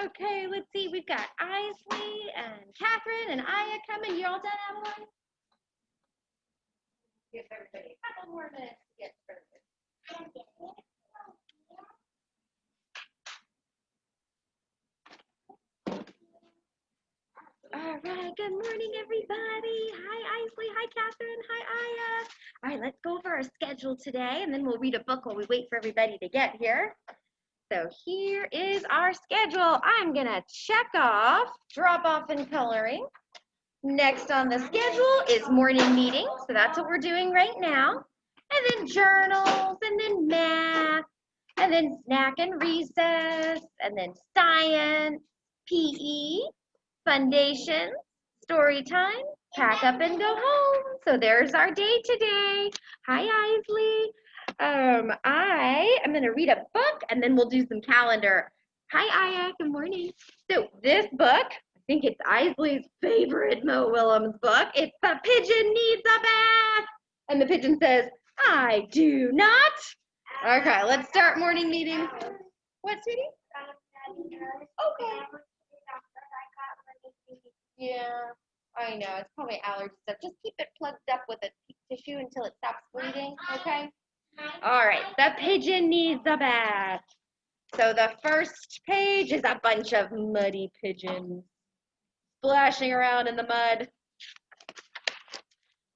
Okay, let's see. We've got Isley and Catherine and Aya coming. You all done, Adeline? Give everybody a couple more minutes to get started. All right, good morning, everybody. Hi, Isley. Hi, Catherine. Hi, Aya. All right, let's go over our schedule today, and then we'll read a book while we wait for everybody to get here. So here is our schedule. I'm going to check off drop off and coloring. Next on the schedule is morning meeting. So that's what we're doing right now. And then journals, and then math, and then snack and recess, and then science, PE, foundation, story time, pack up and go home. So there's our day today. Hi, Isley. I am going to read a book and then we'll do some calendar. Hi, Aya. Good morning. So this book, I think it's Isley's favorite Mo Willems book. It's The Pigeon Needs a Bath. And the pigeon says, I do not. Okay, let's start morning meeting. What, sweetie? Okay. Yeah, I know. It's probably allergy stuff. Just keep it plugged up with a tissue until it stops bleeding, okay? All right, the pigeon needs a bath. So the first page is a bunch of muddy pigeons splashing around in the mud.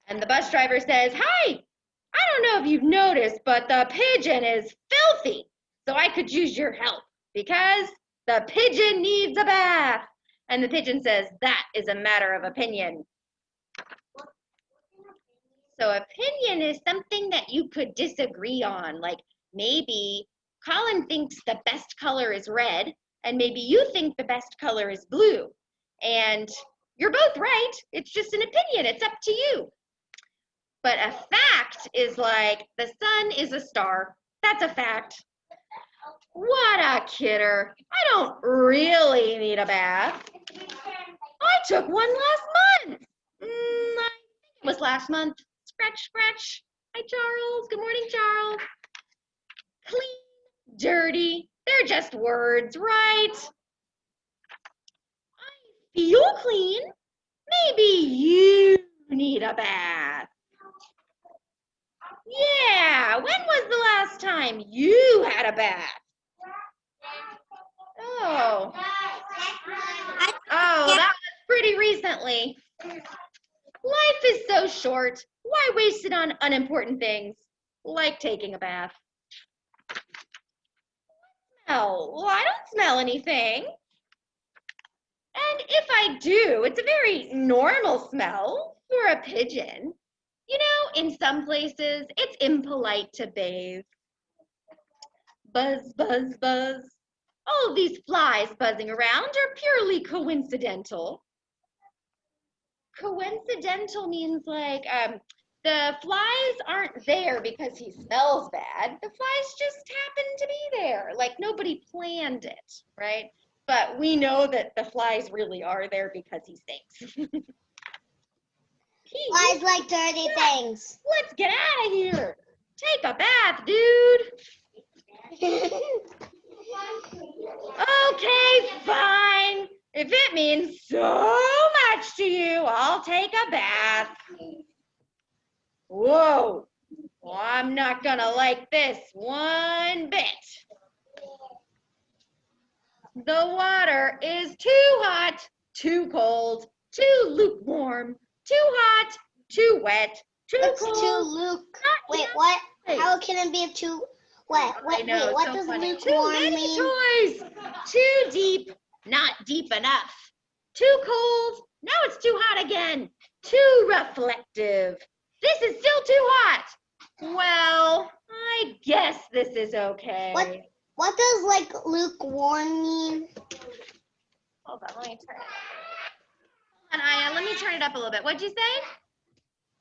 And the bus driver says, "Hi, I don't know if you've noticed, but the pigeon is filthy. So I could use your help because the pigeon needs a bath." And the pigeon says, "That is a matter of opinion." So opinion is something that you could disagree on. Like maybe Colin thinks the best color is red, and maybe you think the best color is blue. And you're both right. It's just an opinion. It's up to you. But a fact is like the sun is a star. That's a fact. What a kidder. I don't really need a bath. I took one last month. I think it was last month. Scratch, scratch. Hi, Charles. Good morning, Charles. Clean, dirty. They're just words, right? I feel clean. Maybe you need a bath. Yeah, when was the last time you had a bath? Oh, that was pretty recently. Life is so short. Why waste it on unimportant things like taking a bath? Oh, well, I don't smell anything. And if I do, it's a very normal smell for a pigeon. You know, in some places, it's impolite to bathe. Buzz, buzz, buzz. All of these flies buzzing around are purely coincidental. Coincidental means like the flies aren't there because he smells bad. The flies just happen to be there. Like nobody planned it, right? But we know that the flies really are there because he stinks. Flies like dirty things. Let's get out of here. Take a bath, dude. Okay, fine. If it means so much to you, I'll take a bath. Whoa. Well, I'm not gonna like this one bit. The water is too hot, too cold, too lukewarm, too hot, too wet, too cold. Too luke. Wait, what? How can it be too wet? Wait, what does lukewarm mean? Too many toys. Too deep, not deep enough. Too cold. Now it's too hot again. Too reflective. This is still too hot. Well, I guess this is okay. What does like lukewarm mean? Hold on, let me turn it up. Hold on, Aya, let me turn it up a little bit. What'd you say?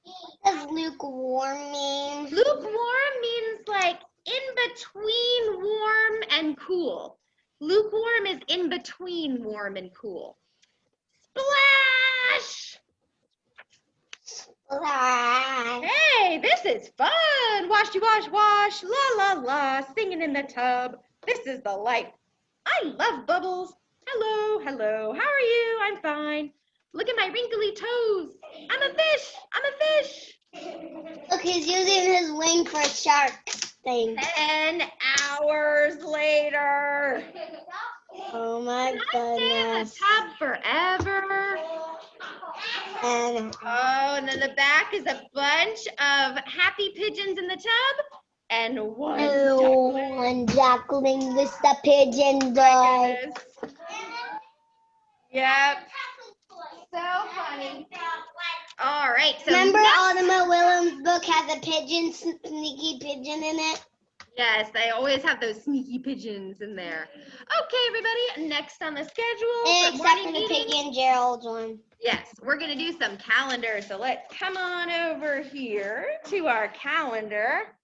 What does lukewarm mean? Lukewarm means like in between warm and cool. Lukewarm is in between warm and cool. Splash! Splash. Hey, this is fun. Washy wash wash, la la la, singing in the tub. This is the life. I love bubbles. Hello, hello. How are you? I'm fine. Look at my wrinkly toes. I'm a fish. I'm a fish. Look, he's using his wing for a shark thing. 10 hours later. Oh my Can I stay in the goodness. tub forever? And Oh, and then the back is a bunch of happy pigeons in the tub and one duckling. one duckling with the pigeon My boy. goodness. Yep. So funny. All right. So Remember next- Audemars Williams' book has a pigeon, sneaky pigeon in it? Yes, they always have those sneaky pigeons in there. Okay, everybody. Next on the schedule. for Except morning for the meeting. Piggy and Gerald one. Yes, we're going to do some calendar. So let's come on over here to our calendar.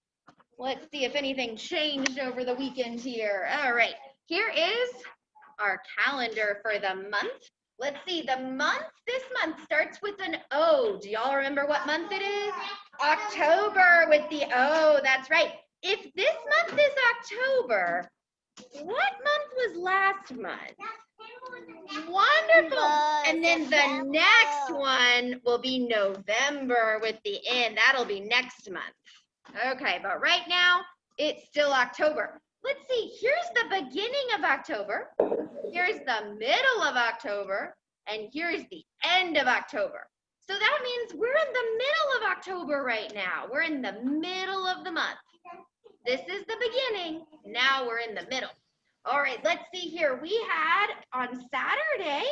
Let's see if anything changed over the weekend here. All right, here is our calendar for the month. Let's see, this month starts with an O. Do y'all remember what month it is? October with the O, that's right. If this month is October, what month was last month? Wonderful. And then the next one will be November with the N. That'll be next month. Okay, but right now it's still October. Let's see, here's the beginning of October. Here's the middle of October. And here's the end of October. So that means we're in the middle of October right now. We're in the middle of the month. This is the beginning. Now we're in the middle. All right, let's see here. We had on Saturday,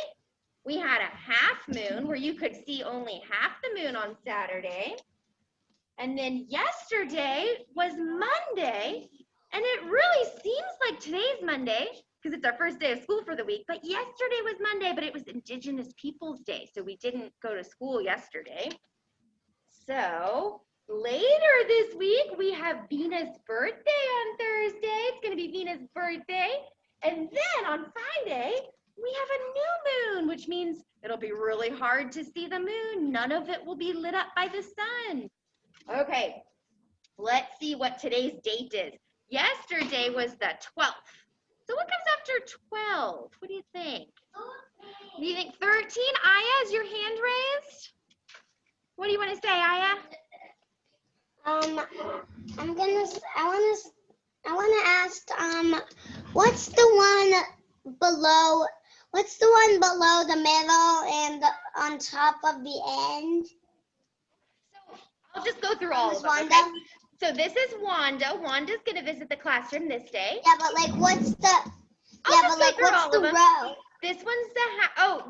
we had a half moon where you could see only half the moon on Saturday. And then yesterday was Monday. And it really seems like today's Monday because it's our first day of school for the week. But yesterday was Monday, but it was Indigenous Peoples Day. So we didn't go to school yesterday. So later this week, we have Venus' birthday on Thursday. It's going to be Venus' birthday. And then on Friday, we have a new moon, which means it'll be really hard to see the moon. None of it will be lit up by the sun. Okay, let's see what today's date is. Yesterday was the 12th. So what comes after 12? What do you think? Do you think 13? Aya, is your hand raised? What do you want to say, Aya? I want to ask, what's the one below the middle and on top of the end? So I'll just go through all of them. Wanda? Okay? So this is Wanda. Wanda's going to visit the classroom this day. Yeah, but like, what's the row? This one's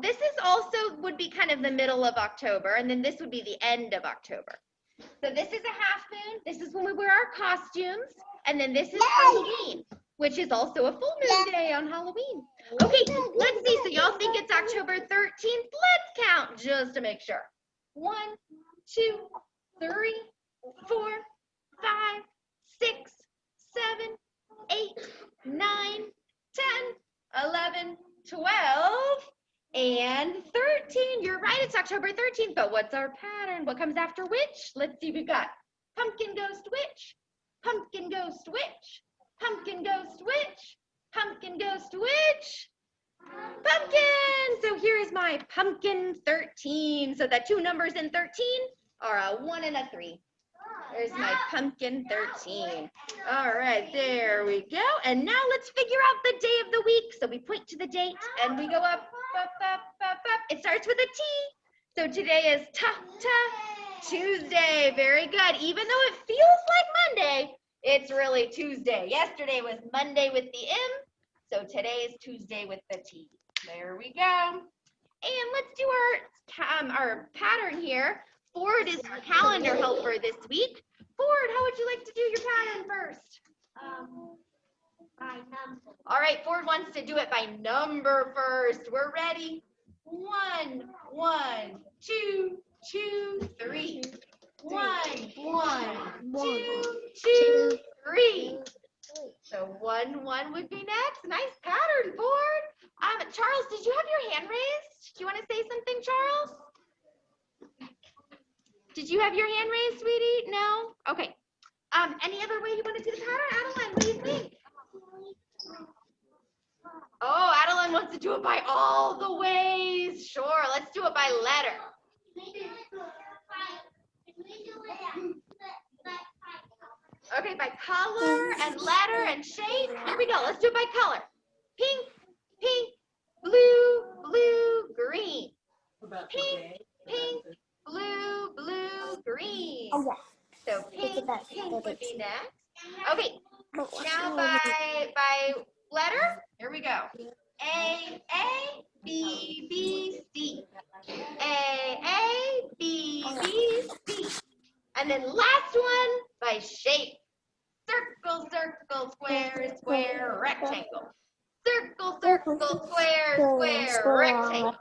this is also would be kind of the middle of October, and then this would be the end of October. So this is a half moon. This is when we wear our costumes, and then this is Halloween, which is also a full moon day on Halloween. Okay, let's see. So y'all think it's October 13th? Let's count just to make sure. 1, 2, 3, 4, 5, 6, 7, 8, 9, 10, 11, 12, and 13. You're right, it's October 13th, but what's our pattern? What comes after which? Let's see, we've got pumpkin ghost witch, pumpkin ghost witch, pumpkin ghost witch, pumpkin ghost witch, pumpkin. So here is my pumpkin 13. So the two numbers in 13 are a 1 and a 3. There's my pumpkin 13. All right, there we go. And now let's figure out the day of the week. So we point to the date and we go up, up, up, up, up. It starts with a T. So today is Tuesday. Very good. Even though it feels like Monday, it's really Tuesday. Yesterday was Monday with the M. So today is Tuesday with the T. There we go. And let's do our pattern here. Ford is our calendar helper this week. Ford, how would you like to do your pattern first? By number. All right, Ford wants to do it by number first. We're ready. 1, 1, 2, 2, 3. 1, 1, 2, 2, 3. So 1, 1 would be next. Nice pattern, Ford. Charles, did you have your hand raised? Do you want to say something, Charles? Did you have your hand raised, sweetie? No? Okay. Any other way you want to do the pattern? Adeline, what do you think? Oh, Adeline wants to do it by all the ways. Sure, let's do it by letter. Okay, by color and letter and shape. Here we go. Let's do it by color. Pink, pink, blue, blue, green. Pink, pink, blue, blue, green. Oh, yeah. So pink, best, pink the would be best. next. Okay, now by letter. Here we go. A, B, B, C. A, B, B, C. And then last one by shape. Circle, circle, square, square, rectangle. Circle, circle, square, square, rectangle.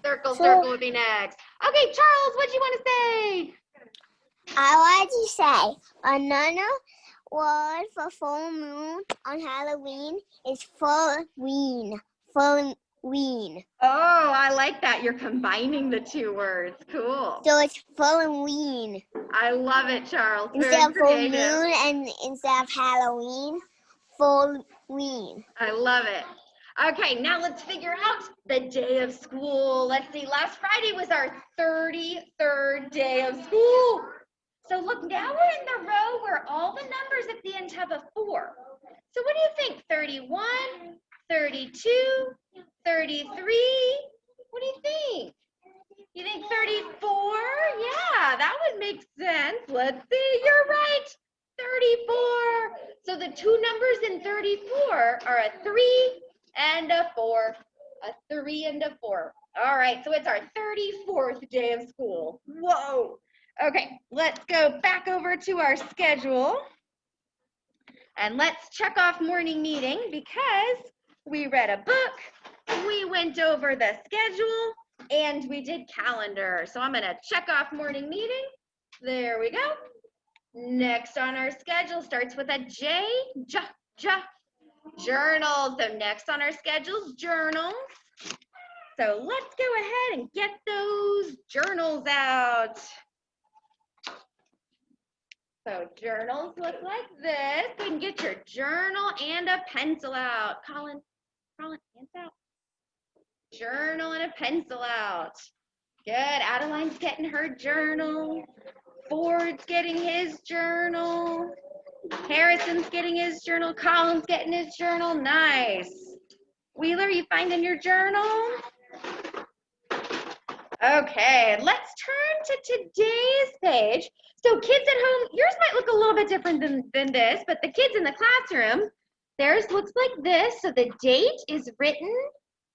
Circle, circle would be next. Okay, Charles, what do you want to say? I want to say another word for full moon on Halloween is full-ween. Full-ween. Oh, I like that. You're combining the two words. Cool. So it's full-ween. I love it, Charles. Instead Very of full creative. moon and instead of Halloween, full-ween. I love it. Okay, now let's figure out the day of school. Let's see, last Friday was our 33rd day of school. So look, now we're in the row where all the numbers at the end have a 4. So what do you think? 31, 32, 33? What do you think? You think 34? Yeah, that would make sense. Let's see, you're right. 34. So the two numbers in 34 are a 3 and a 4. A 3 and a 4. All right, so it's our 34th day of school. Whoa. Okay, let's go back over to our schedule. And let's check off morning meeting because we read a book, we went over the schedule, and we did calendar. So I'm gonna check off morning meeting. There we go. Next on our schedule starts with a J, journals. So next on our schedule is journals. So let's go ahead and get those journals out. So journals look like this. You can get your journal and a pencil out. Colin, hands out. Journal and a pencil out. Good. Adeline's getting her journal. Ford's getting his journal. Harrison's getting his journal. Colin's getting his journal. Nice. Wheeler, you finding your journal? Okay, let's turn to today's page. So kids at home, yours might look a little bit different than this, but the kids in the classroom, theirs looks like this. So the date is written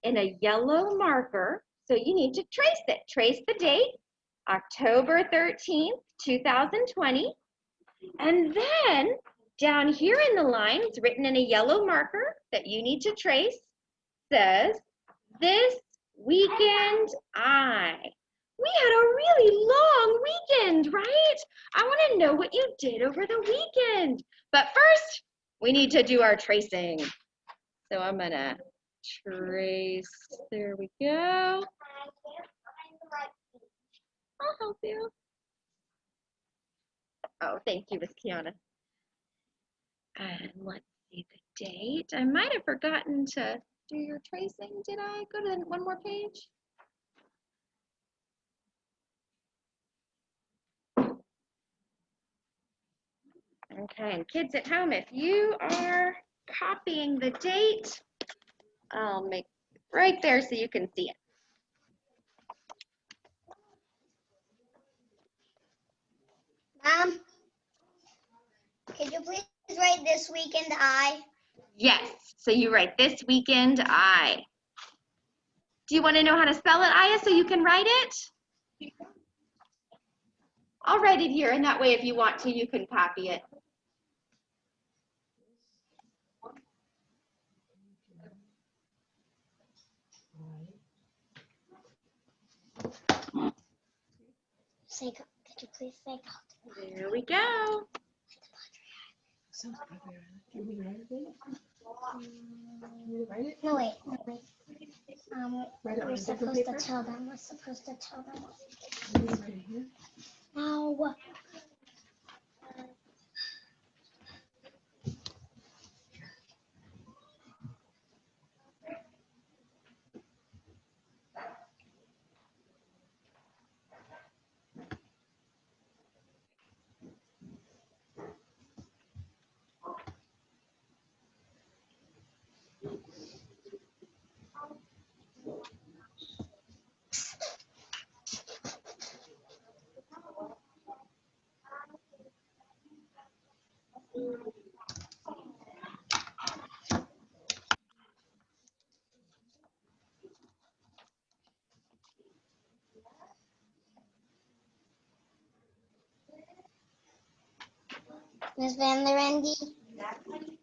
in a yellow marker. So you need to trace it. Trace the date, October 13th, 2020. And then down here in the line, it's written in a yellow marker that you need to trace, says, this weekend we had a really long weekend, right? I want to know what you did over the weekend. But first, we need to do our tracing. So I'm gonna trace, there we go. I'll help you. Oh, thank you, Miss Kiana. And let's see the date. I might have forgotten to do your tracing. Did I go to one more page? Okay, and kids at home, if you are copying the date, I'll make it right there so you can see it. Mom, could you please write this weekend Yes, so you write this weekend Do you want to know how to spell it, Aya, so you can write it? I'll write it here, and that way if you want to, you can copy it. Could you please say There we go. No, wait. We're supposed to tell them. No. Miss Van der Ende. That's how you can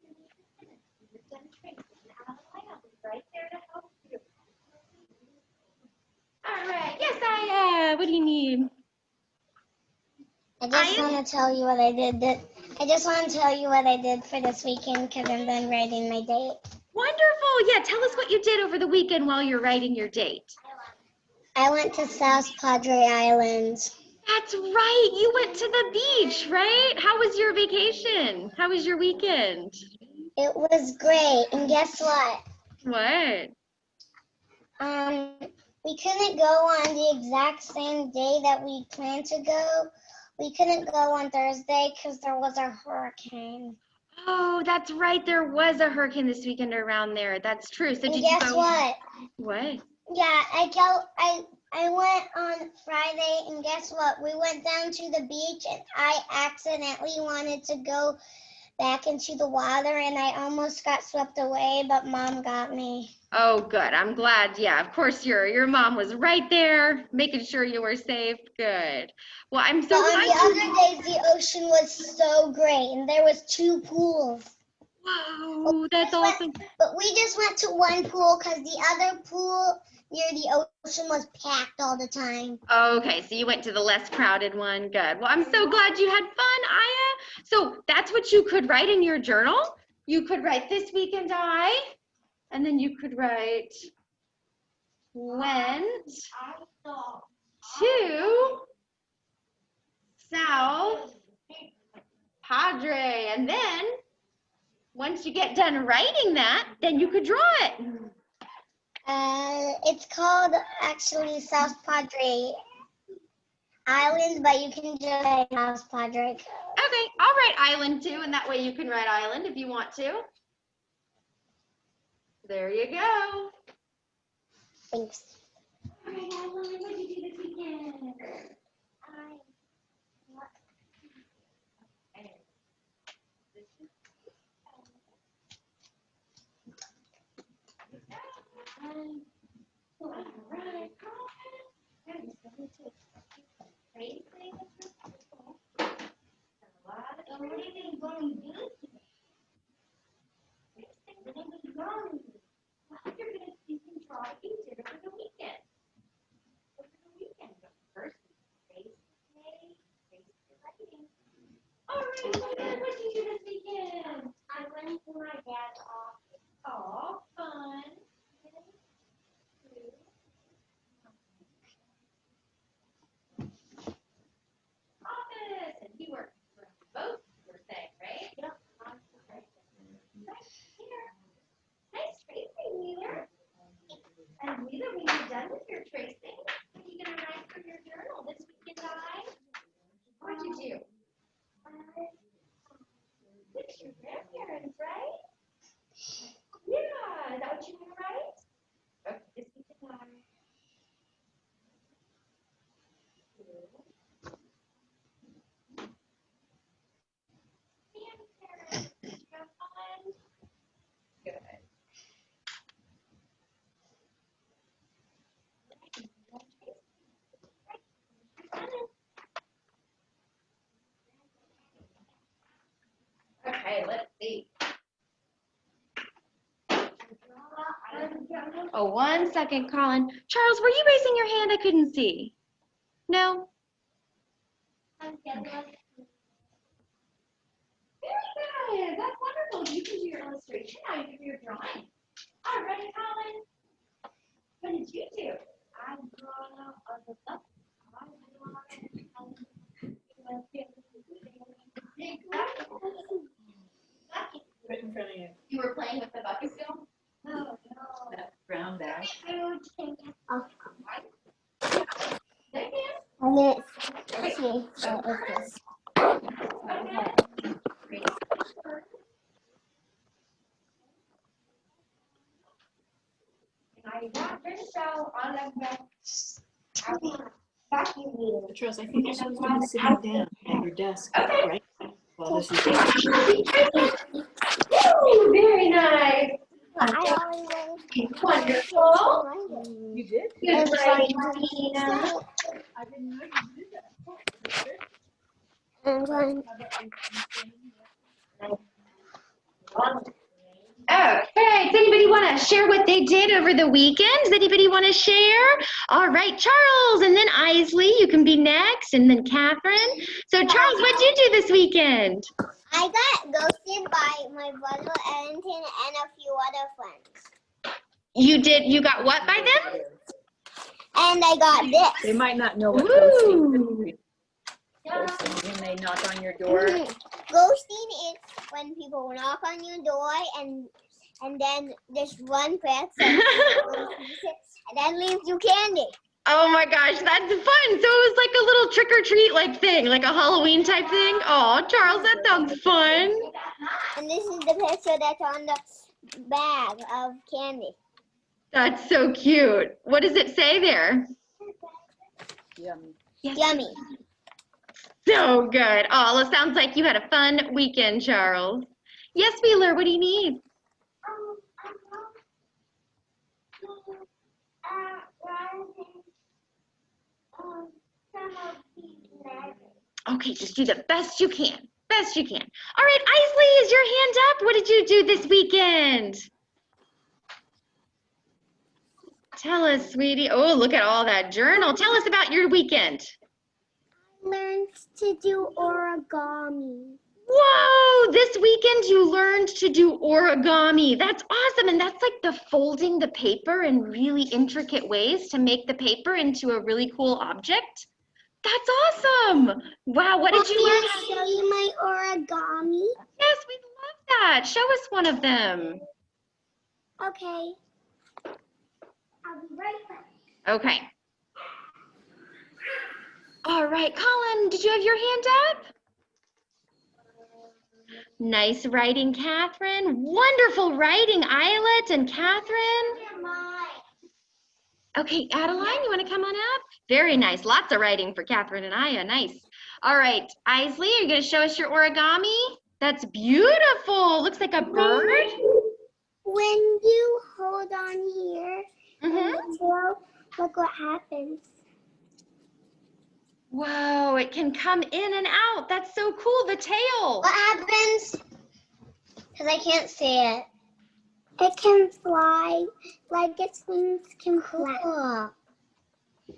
you're done training. I'll be right there to help you. All right. Yes, what do you need? I just want to tell you what I did. I just want to tell you what I did for this weekend because I'm done writing my date. Wonderful. Yeah, tell us what you did over the weekend while you're writing your date. I went to South Padre Island. That's right. You went to the beach, right? How was your vacation? How was your weekend? It was great. And guess what? What? We couldn't go on the exact same day that we planned to go. We couldn't go on Thursday because there was a hurricane. Oh, that's right. There was a hurricane this weekend around there. That's true. So And did you guess go? what? What? Yeah, I went on Friday, and guess what? We went down to the beach, and I accidentally wanted to go back into the water, and I almost got swept away, but Mom got me. Oh, good. I'm glad. Yeah, of course your mom was right there, making sure you were safe. Good. Well, I'm so But on glad. the other days, the ocean was so great, and there was 2 pools. Whoa, that's awesome. But we just went to one pool because the other pool near the ocean was packed all the time. Okay, so you went to the less crowded one. Good. Well, I'm so glad you had fun, Aya. So that's what you could write in your journal. You could write this weekend and then you could write went to South Padre. And then once you get done writing that, then you could draw it. It's called actually South Padre Island, but you can just say South Padre. Okay, I'll write island too, and that way you can write island if you want to. There you go. Thanks. All right, Island, what did you do this weekend? You can draw what you did over the weekend. First, trace the day, trace the writing. All right, Logan, what did you do this weekend? I went to my dad's office. Oh, fun. Office, and he worked for both, you were saying, right? Yep. Nice tracing, Wheeler. And Wheeler, when you're done with your tracing, what are you going to write for your journal this weekend, What'd you do? It's your grandparents, right? Yeah, is that what you want to write? Okay, this weekend, grandparents, did you have fun? Good. Okay, let's see. Oh, 1 second, Colin. Charles, were you raising your hand? I couldn't see. No? Very good. That's wonderful. You can do your illustration now. You can do your drawing. All right, Colin. What did you do? I drew a duck. Right in front of you. You were playing with the bucket still? No. That brown bag. And then let's see. This. Charles, I think you're supposed to be sitting down at your desk, right? While this is Ooh, very nice. Wonderful. You did? Good writing, Tina. I didn't know you did that. I'm trying. How about you? Okay, does anybody want to share what they did over the weekend? Does anybody want to share? All right, Charles, and then Isley, you can be next, and then Catherine. So Charles, what did you do this weekend? I got ghosted by my brother Ellington and a few other friends. You got what by them? And I got this. They might not know what Ooh. ghosting is. Ghosting, when they knock on your door. Ghosting is when people knock on your door and then just one person and then leaves you candy. Oh my gosh, that's fun. So it was like a little trick or treat like thing, like a Halloween type thing. Oh, Charles, that sounds fun. And this is the picture that's on the bag of candy. That's so cute. What does it say there? Yummy. Yummy. So good. Oh, it sounds like you had a fun weekend, Charles. Yes, Wheeler, what do you need? Okay, just do the best you can. Best you can. All right, Isley, is your hand up? What did you do this weekend? Tell us, sweetie. Oh, look at all that journal. Tell us about your weekend. Learned to do origami. Whoa, this weekend you learned to do origami. That's awesome. And that's like the folding the paper in really intricate ways to make the paper into a really cool object. That's awesome. Wow, what did you learn? Can I show you my origami? Yes, we'd love that. Show us one of them. Okay. I'll be right back. Okay. All right, Colin, did you have your hand up? Nice writing, Catherine. Wonderful writing, Islet and Catherine. Okay, Adeline, you want to come on up? Very nice. Lots of writing for Catherine and Aya. Nice. All right, Isley, are you going to show us your origami? That's beautiful. Looks like a bird. When you hold on here, Mm-hmm. so look what happens. Whoa, it can come in and out. That's so cool, the tail. What happens? Because I can't see it. It can fly, like its wings can fly.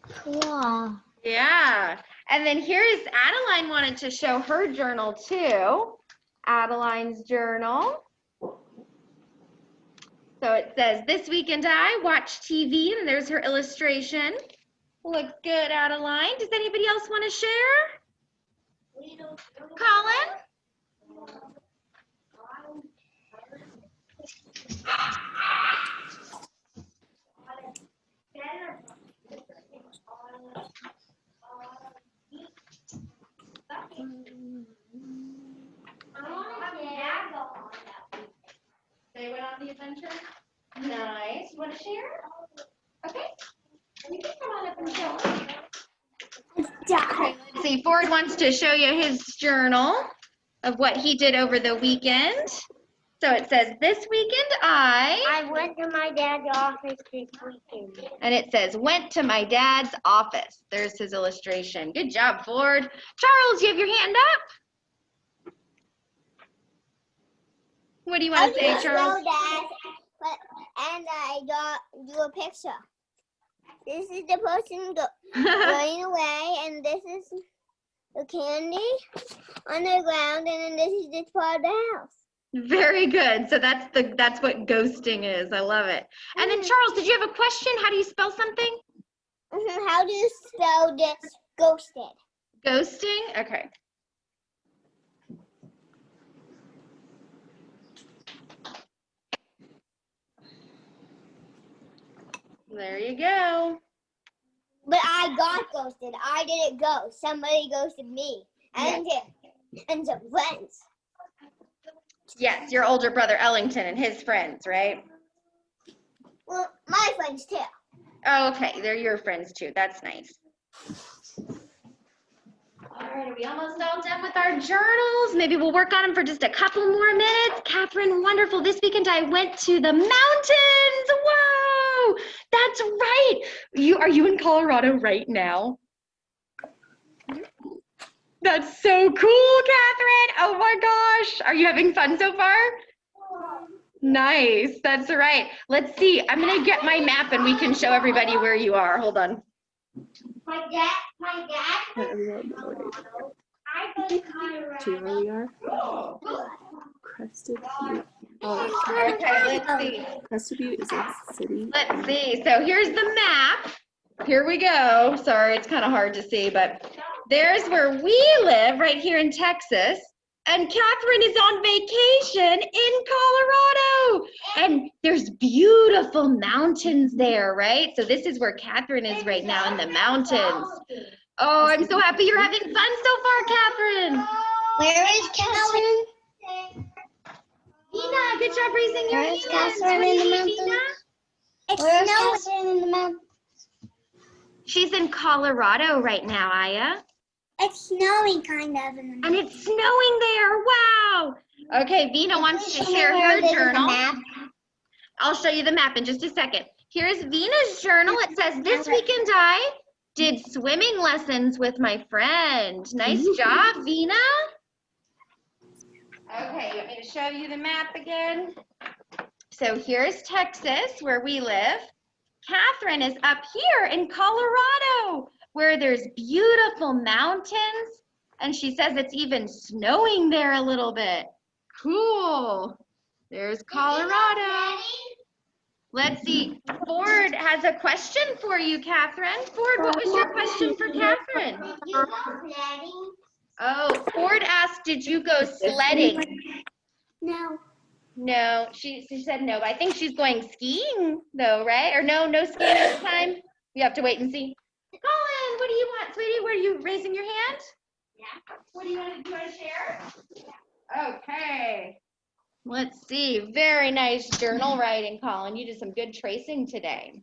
Cool. Yeah. And then here's Adeline wanted to show her journal too. Adeline's journal. So it says, this weekend I watched TV, and there's her illustration. Looks good, Adeline. Does anybody else want to share? Colin? They went on the adventure? Nice. You want to share? Okay. You can come on up and show them. Okay, let's see. Ford wants to show you his journal of what he did over the weekend. So it says, this weekend I went to my dad's office this weekend. and it says, went to my dad's office. There's his illustration. Good job, Ford. Charles, you have your hand up? What do you want to say, Charles? And I do a picture. This is the person going away, and this is the candy on the ground, and then this is the part of the house. Very good. So that's what ghosting is. I love it. And then Charles, did you have a question? How do you spell something? How do you spell this? Ghosted. Ghosting? Okay. There you go. But I got ghosted. I didn't ghost. Somebody ghosted me. And some friends. Yes, your older brother Ellington and his friends, right? Well, my friends too. Oh, okay, they're your friends too. That's nice. All right, are we almost all done with our journals? Maybe we'll work on them for just a couple more minutes. Catherine, wonderful. This weekend I went to the mountains. Whoa, that's right. Are you in Colorado right now? That's so cool, Catherine. Oh my gosh. Are you having fun so far? Nice. That's right. Let's see. I'm going to get my map and we can show everybody where you are. Hold on. My dad. Where we are, I go to Colorado. to where we are. Crested Butte. Oh, Okay, let's see. Crested Butte is a city. Let's see. So here's the map. Here we go. Sorry, it's kind of hard to see, but there's where we live right here in Texas. And Catherine is on vacation in Colorado. And there's beautiful mountains there, right? So this is where Catherine is right now, in the mountains. Oh, I'm so happy you're having fun so far, Catherine. Where is Catherine? Vina, good job raising your Where hand. is Catherine in the mountains? Where is Catherine in the mountains? She's in Colorado right now, Aya. It's snowing kind of in the And it's snowing there. Wow. Okay, Vina wants to share her journal. I'll show you the map in just a second. Here's Vina's journal. It says, this weekend I did swimming lessons with my friend. Nice job, Vina. Okay, you want me to show you the map again? So here's Texas, where we live. Catherine is up here in Colorado, where there's beautiful mountains, and she says it's even snowing there a little bit. Cool. There's Colorado. Let's see. Ford has a question for you, Catherine. Ford, what was your question for Catherine? Did you go sledding? Oh, Ford asked, did you go sledding? No. No, she said no, but I think she's going skiing though, right? Or no skiing this time? You have to wait and see. Colin, what do you want, sweetie? Were you raising your hand? Yeah. What do you want to share? Okay. Let's see. Very nice journal writing, Colin. You did some good tracing today.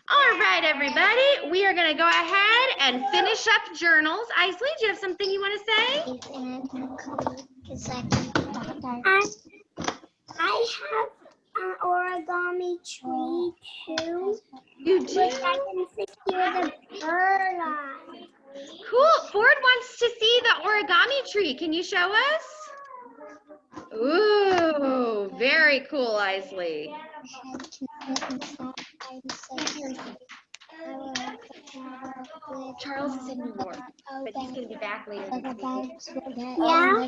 All right, everybody. We are going to go ahead and finish up journals. Isley, do you have something you want to say? I have an origami tree too. You do? Which I can secure the bird on. Cool. Ford wants to see the origami tree. Can you show us? Ooh, very cool, Isley. Charles is in New York, but he's going to be back later this week. Yeah.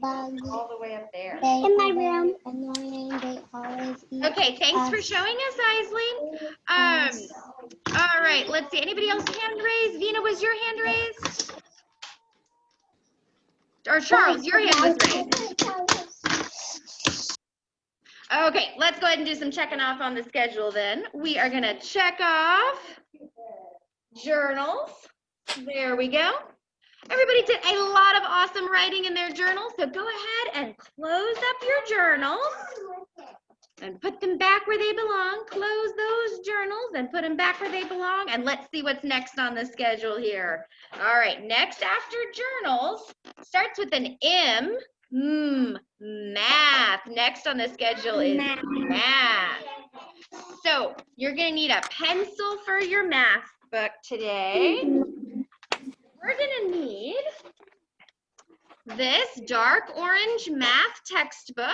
All the way up there. In my room. Okay, thanks for showing us, Isley. All right, let's see. Anybody else hand raised? Vina, was your hand raised? Or Charles, your hand was raised. Okay, let's go ahead and do some checking off on the schedule then. We are going to check off journals. There we go. Everybody did a lot of awesome writing in their journals, so go ahead and close up your journals and put them back where they belong. Close those journals and put them back where they belong, and let's see what's next on the schedule here. All right, next after journals starts with an M. Math. Next on the schedule is math. So you're going to need a pencil for your math book today. We're going to need this dark orange math textbook,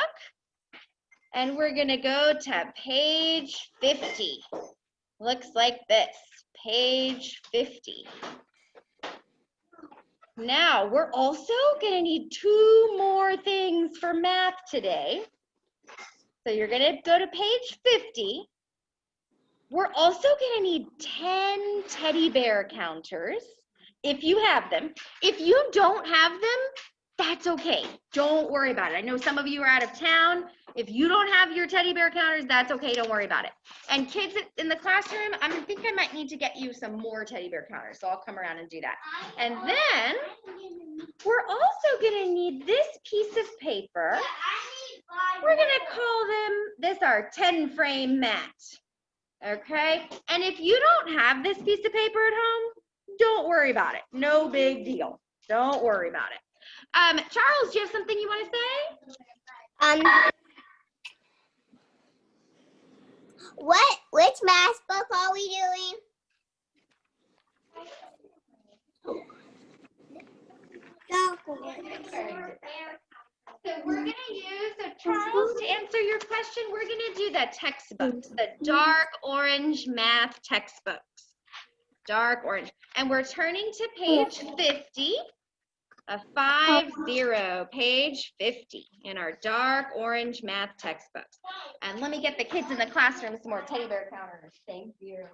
and we're going to go to page 50. Looks like this, page 50. Now, we're also going to need 2 more things for math today. So you're going to go to page 50. We're also going to need 10 teddy bear counters, if you have them. If you don't have them, that's okay. Don't worry about it. I know some of you are out of town. If you don't have your teddy bear counters, that's okay. Don't worry about it. And kids in the classroom, I think I might need to get you some more teddy bear counters, so I'll come around and do that. And then we're also going to need this piece of paper. We're going to call this our 10 frame mat. Okay? And if you don't have this piece of paper at home, don't worry about it. No big deal. Don't worry about it. Charles, do you have something you want to say? Which math book are we doing? So we're going to use, so Charles, to answer your question, we're going to do the textbooks, the dark orange math textbooks. Dark orange. And we're turning to page 50, a 50, page 50 in our dark orange math textbooks. And let me get the kids in the classroom some more teddy bear counters. Thank you.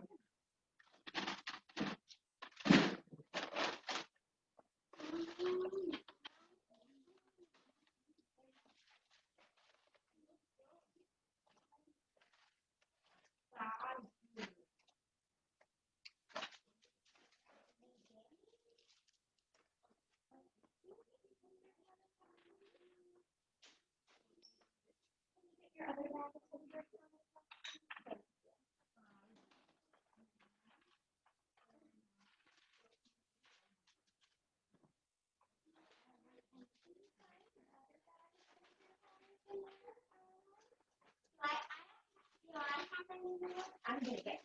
I'm going to get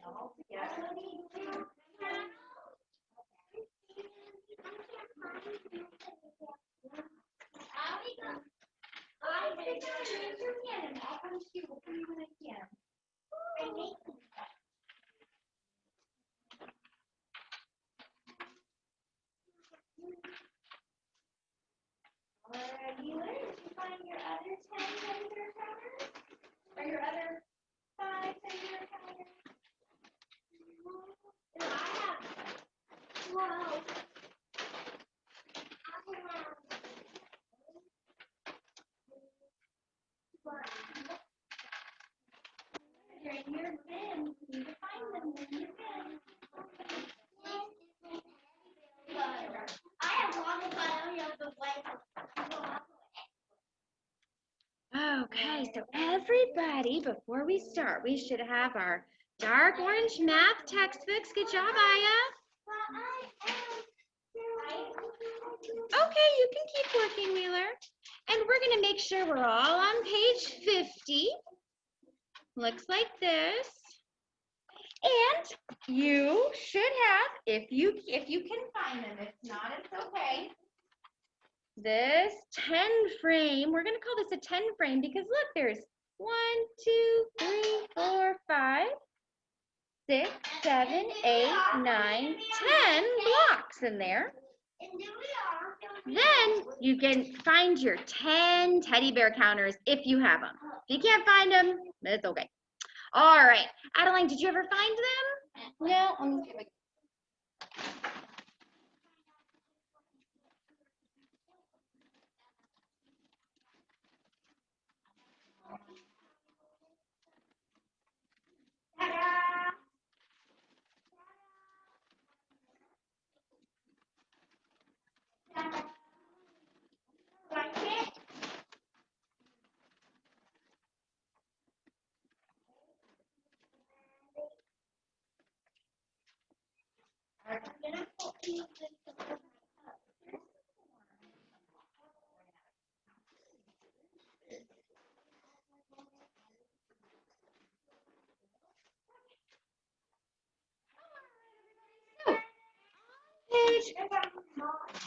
all together. You find your other 10 teddy bear counters? Or your other 5 teddy bear counters? I have 12. They're in your bin. You need to find them in your bin. I have one, but I don't have the white. Okay, so everybody, before we start, we should have our dark orange math textbooks. Good job, Aya. Okay, you can keep working, Wheeler. And we're going to make sure we're all on page 50. Looks like this. And you should have, if you can find them, if not, it's okay. This 10 frame, we're going to call this a 10 frame because look, there's 1, 2, 3, 4, 5, 6, 7, 8, 9, 10 blocks in there. Then you can find your 10 teddy bear counters if you have them. If you can't find them, it's okay. All right. Adeline, did you ever find them? No? Let me see if I can.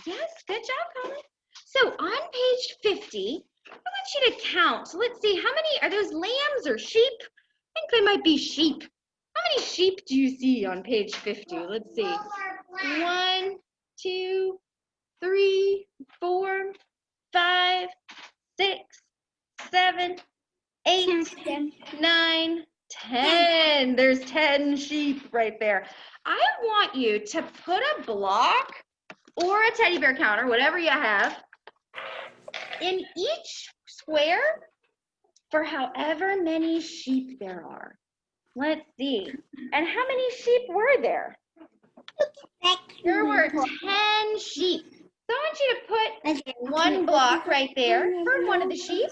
Yes, good job, Colin. So on page 50, I want you to count. So let's see, how many, are those lambs or sheep? I think they might be sheep. How many sheep do you see on page 50? Let's see. 1, 2, 3, 4, 5, 6, 7, 8, 9, 10. There's 10 sheep right there. I want you to put a block or a teddy bear counter, whatever you have, in each square for however many sheep there are. Let's see. And how many sheep were there? There were 10 sheep. So I want you to put one block right there for one of the sheep.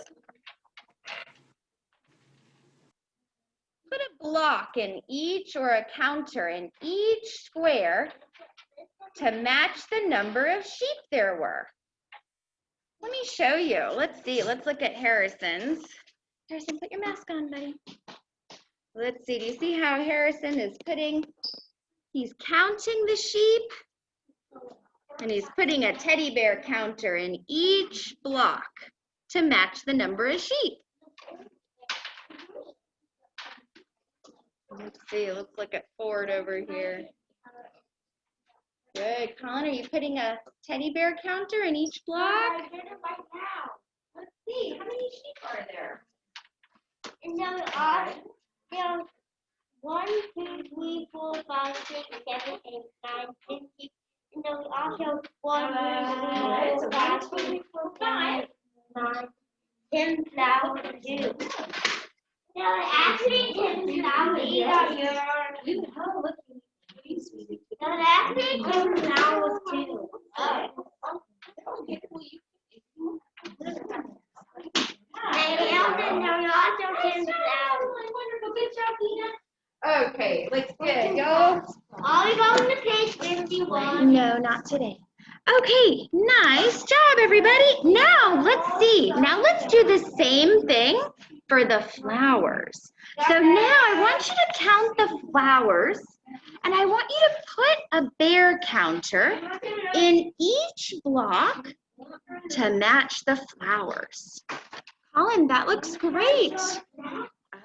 Put a block in each or a counter in each square to match the number of sheep there were. Let me show you. Let's see. Let's look at Harrison's. Harrison, put your mask on, buddy. Let's see. Do you see how Harrison is putting He's counting the sheep, and he's putting a teddy bear counter in each block to match the number of sheep. Let's see, it looks like a Ford over here. Good. Colin, are you putting a teddy bear counter in each block? I did it right now. Let's see, how many sheep are there? And there are 1, 2, 3, 4, 5, 6, 7, 8, 9, 10 sheep. And then we also 1, 2, 3, 4, 5, 6, 7, 8, 9, 10 flowers too. There are actually 10 flowers. These are yours. There are actually 10 flowers too. Okay, looks good. Go. Are we going to page 51? No, not today. Okay, nice job, everybody. Now, let's see. Now, let's do the same thing for the flowers. So now I want you to count the flowers, and I want you to put a bear counter in each block to match the flowers. Colin, that looks great.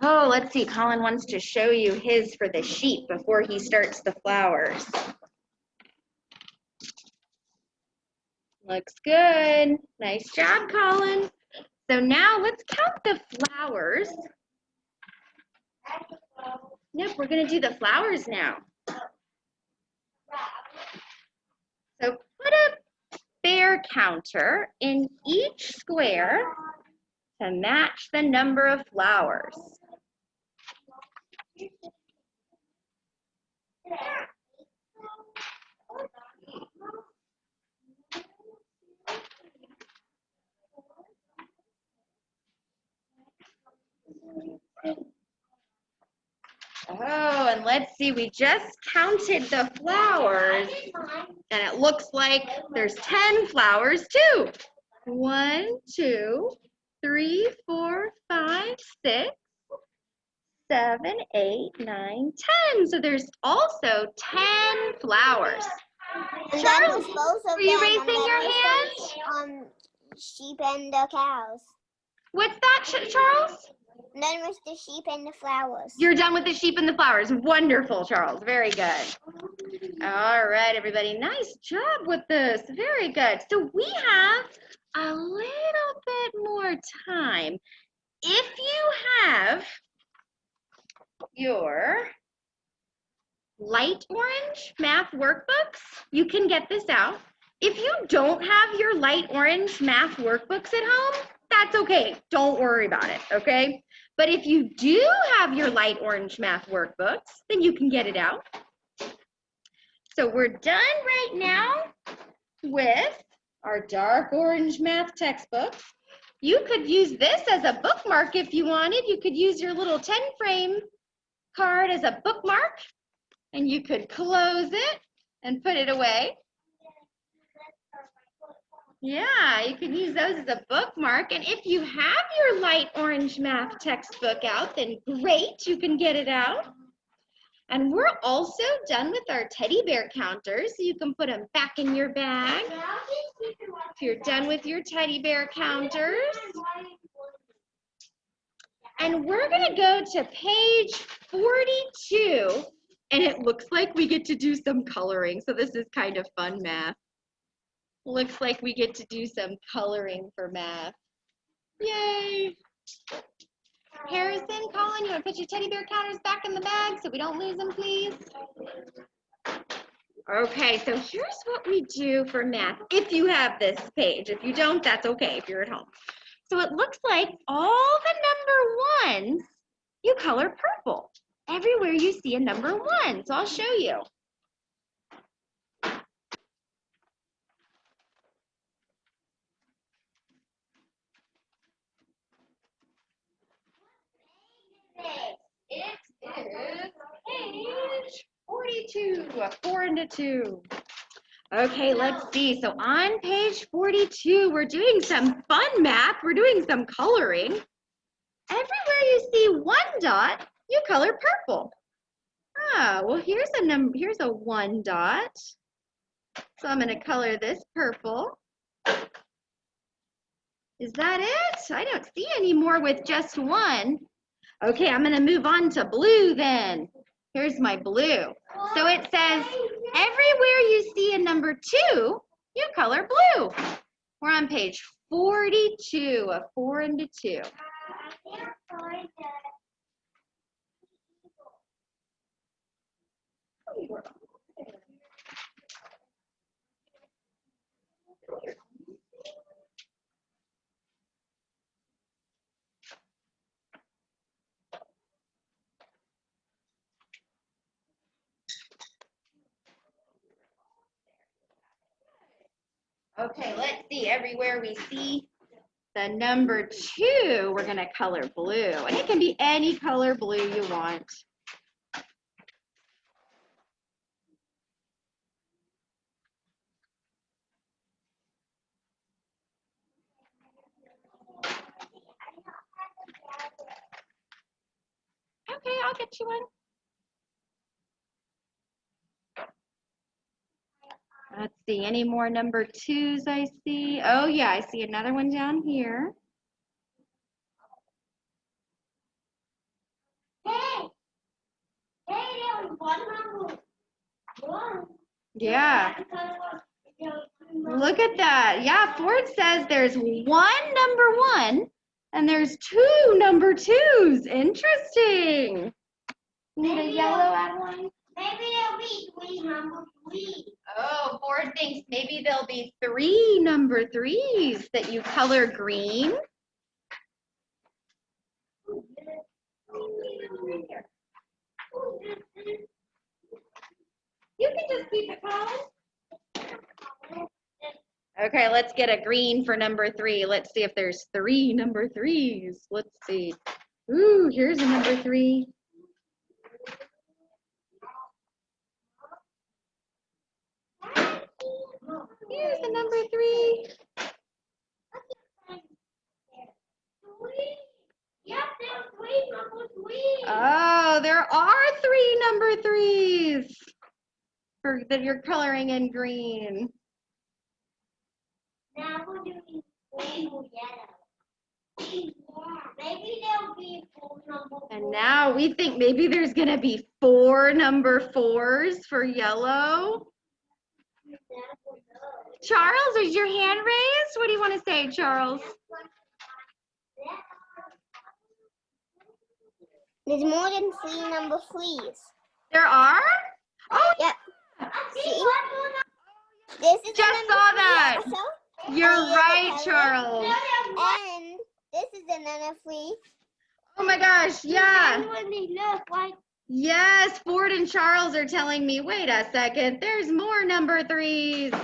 Oh, let's see. Colin wants to show you his for the sheep before he starts the flowers. Looks good. Nice job, Colin. So now let's count the flowers. Yep, we're going to do the flowers now. So put a bear counter in each square to match the number of flowers. Oh, and let's see, we just counted the flowers, and it looks like there's 10 flowers too. 1, 2, 3, 4, 5, 6, 7, 8, 9, 10. So there's also 10 flowers. And Charles, then both of were you them, raising and then your there's hand? the, sheep and the cows. What's that, Charles? And then there's the sheep and the flowers. You're done with the sheep and the flowers. Wonderful, Charles. Very good. All right, everybody. Nice job with this. Very good. So we have a little bit more time. If you have your light orange math workbooks, you can get this out. If you don't have your light orange math workbooks at home, that's okay. Don't worry about it, okay? But if you do have your light orange math workbooks, then you can get it out. So we're done right now with our dark orange math textbooks. You could use this as a bookmark if you wanted. You could use your little 10-frame card as a bookmark, and you could close it and put it away. Yeah, you can use those as a bookmark. And if you have your light orange math textbook out, then great, you can get it out. And we're also done with our teddy bear counters, so you can put them back in your bag. If you're done with your teddy bear counters. And we're gonna go to page 42, and it looks like we get to do some coloring. So this is kind of fun math. Looks like we get to do some coloring for math. Yay! Harrison, Colin, you want to put your teddy bear counters back in the bag so we don't lose them, please? Okay, so here's what we do for math, if you have this page. If you don't, that's okay if you're at home. So it looks like all the number ones, you color purple. Everywhere you see a number 1, so I'll show you. It is page 42, 4 and 2. Okay, let's see. So on page 42, we're doing some fun math. We're doing some coloring. Everywhere you see 1 dot, you color purple. Ah, well, here's a number, here's a 1 dot. So I'm going to color this purple. Is that it? I don't see any more with just 1. Okay, I'm going to move on to blue then. Here's my blue. So it says, everywhere you see a number 2, you color blue. We're on page 42, a 4 and a 2. Okay, let's see. Everywhere we see the number 2, we're going to color blue. And it can be any color blue you want. Okay, I'll get you one. Let's see, any more number 2s I see? Oh yeah, I see another one down here. Hey, there was one number 1. Yeah. Look at that. Yeah, Ford says there's 1 number 1 and there's 2 number 2s. Interesting. Need a yellow outline? Maybe there'll be 3 number 3. Oh, Ford thinks maybe there'll be 3 number 3s that you color green. You can just keep it calling. Okay, let's get a green for number 3. Let's see if there's 3 number 3s. Let's see. Ooh, here's a number 3. Here's the number 3. Yep, there's 3 number 3. Oh, there are 3 number 3s that you're coloring in green. Now we're doing green or yellow. Maybe there'll be 4 number 4. And now we think maybe there's going to be 4 number 4s for yellow. Charles, is your hand raised? What do you want to say, Charles? There's more than 3 number 3s. There are? Oh, Yep. See? This is just the number saw 3 that. also. You're And right, the Charles. And this is another 3. Oh my gosh, yeah. Look, like Yes, Ford and Charles are telling me, wait a second, there's more number 3s.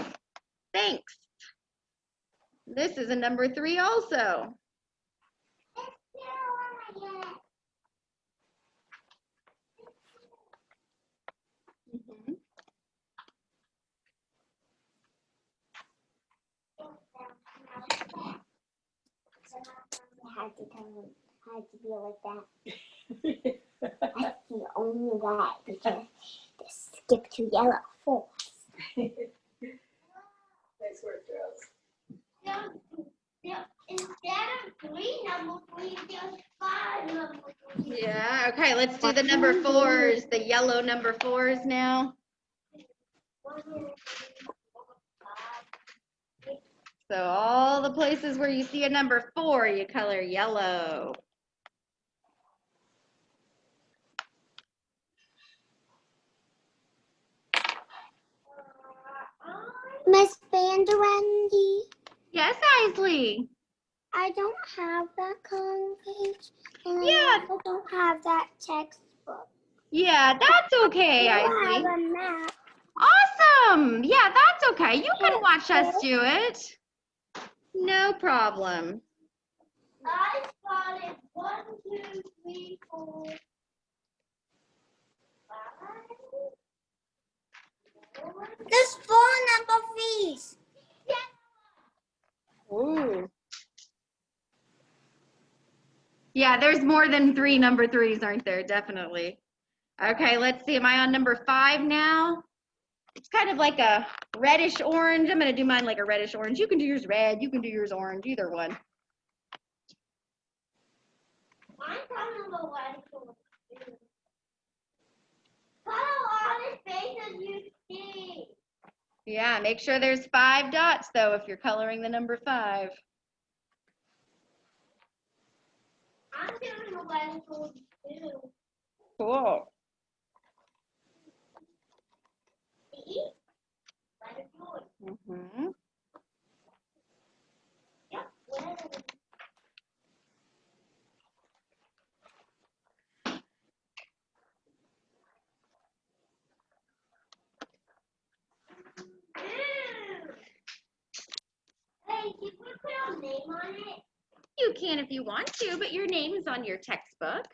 Thanks. This is a number 3 also. Mhm. I had to tell him I had to be like that. I see only that because they skip to yellow first. Nice work, Charles. Instead of 3 number 3, there's 5 number 3. Yeah, okay, let's do the number 4s, the yellow number 4s now. So all the places where you see a number 4, you color yellow. Miss Vanderandy, Yes, Isley. I don't have that color page, and Yeah. I also don't have that textbook. Yeah, that's okay, I Isley. have a map. Awesome. Yeah, that's okay. You can watch us do it. No problem. I spotted 1, 2, 3, 4, 5. There's 4 number 3s. Ooh. Yeah, there's more than 3 number 3s, aren't there? Definitely. Okay, let's see. Am I on number 5 now? It's kind of like a reddish orange. I'm going to do mine like a reddish orange. You can do yours red. You can do yours orange. Either one. I'm kind of a white one. Color on his face as you see. Yeah, make sure there's 5 dots, though, if you're coloring the number 5. I'm doing a white one too. Cool. See? White one. Mm-hmm. Yep. Well. Hey, can we put our name on it? You can if you want to, but your name is on your textbook.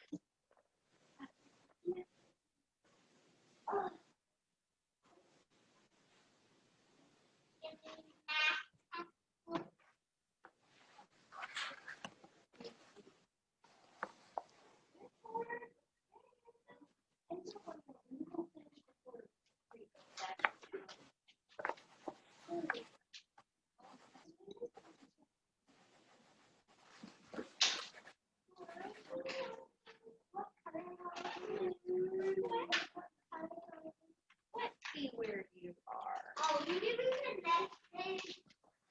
Let's see where you are. Oh, you didn't even mention.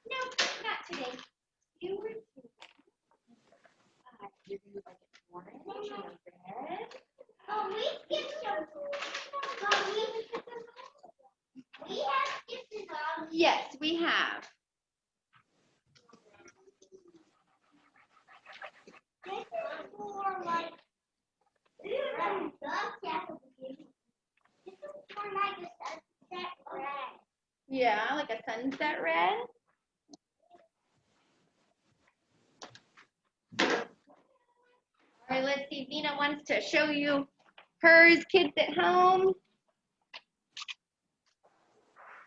No, not today. You were you're going to like it orange or red. Oh, we skipped some. We have skipped it on. Yes, we have. This is for like. This is for like a sunset red. Yeah, like a sunset red. All right, let's see. Vina wants to show you hers, kids at home.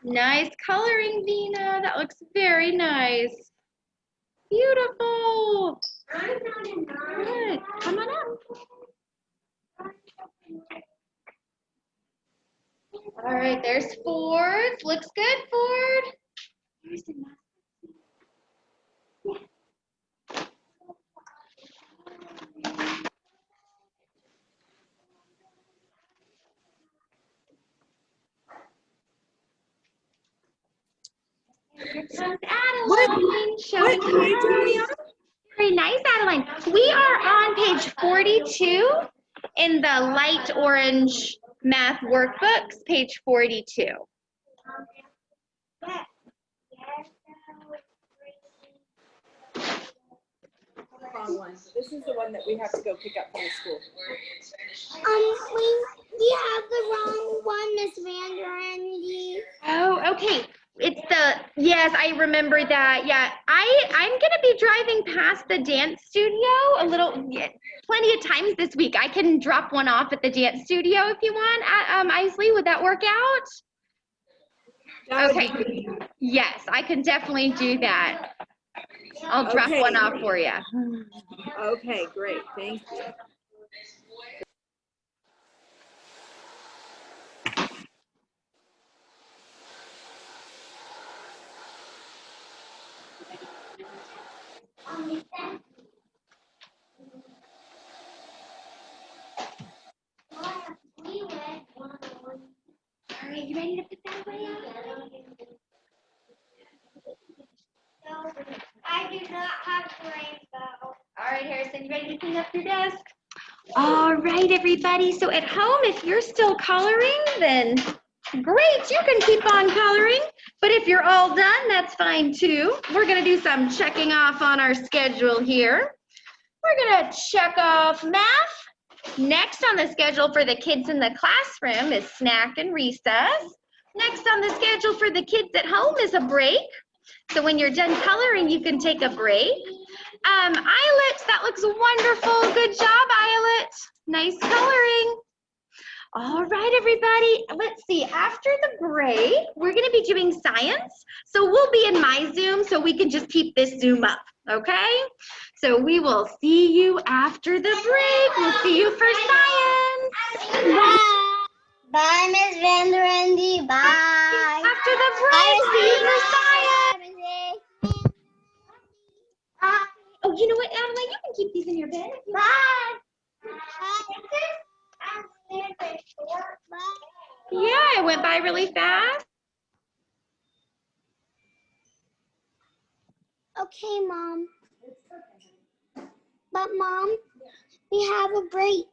Nice coloring, Vina. That looks very nice. Beautiful. I'm not a Good. Come on up. All right, there's Ford. Looks good, Ford. Here's the Here comes Adeline. Showing hers. Very nice, Adeline. We are on page 42 in the light orange math workbooks, page 42. Wrong one. This is the one that we have to go pick up from the school. We have the wrong one, Miss Vanderandy. Oh, okay. It's yes, I remember that. Yeah, I'm gonna be driving past the dance studio plenty of times this week. I can drop one off at the dance studio if you want. Isley, would that work out? That would be Okay. good. Yes, I can definitely do that. I'll drop Okay. one off for you. Okay, great. Thank you. All right, you ready to put that away? I do not have rainbow. All right, Harrison, you ready to clean up your desk? All right, everybody. So at home, if you're still coloring, then great, you can keep on coloring. But if you're all done, that's fine too. We're going to do some checking off on our schedule here. We're going to check off math. Next on the schedule for the kids in the classroom is snack and recess. Next on the schedule for the kids at home is a break. So when you're done coloring, you can take a break. Eyelet, that looks wonderful. Good job, Eyelet. Nice coloring. All right, everybody. Let's see. After the break, we're going to be doing science. So we'll be in my Zoom so we can just keep this Zoom up, okay? So we will see you after the break. We'll see you for science. Bye. Bye, Miss Van der Ende. Bye. After the break, see you for science. Bye. Oh, you know what, Adeline? You can keep these in your bed. If you Bye. Yeah, it went by really fast. Okay, Mom. But Mom, we have a break.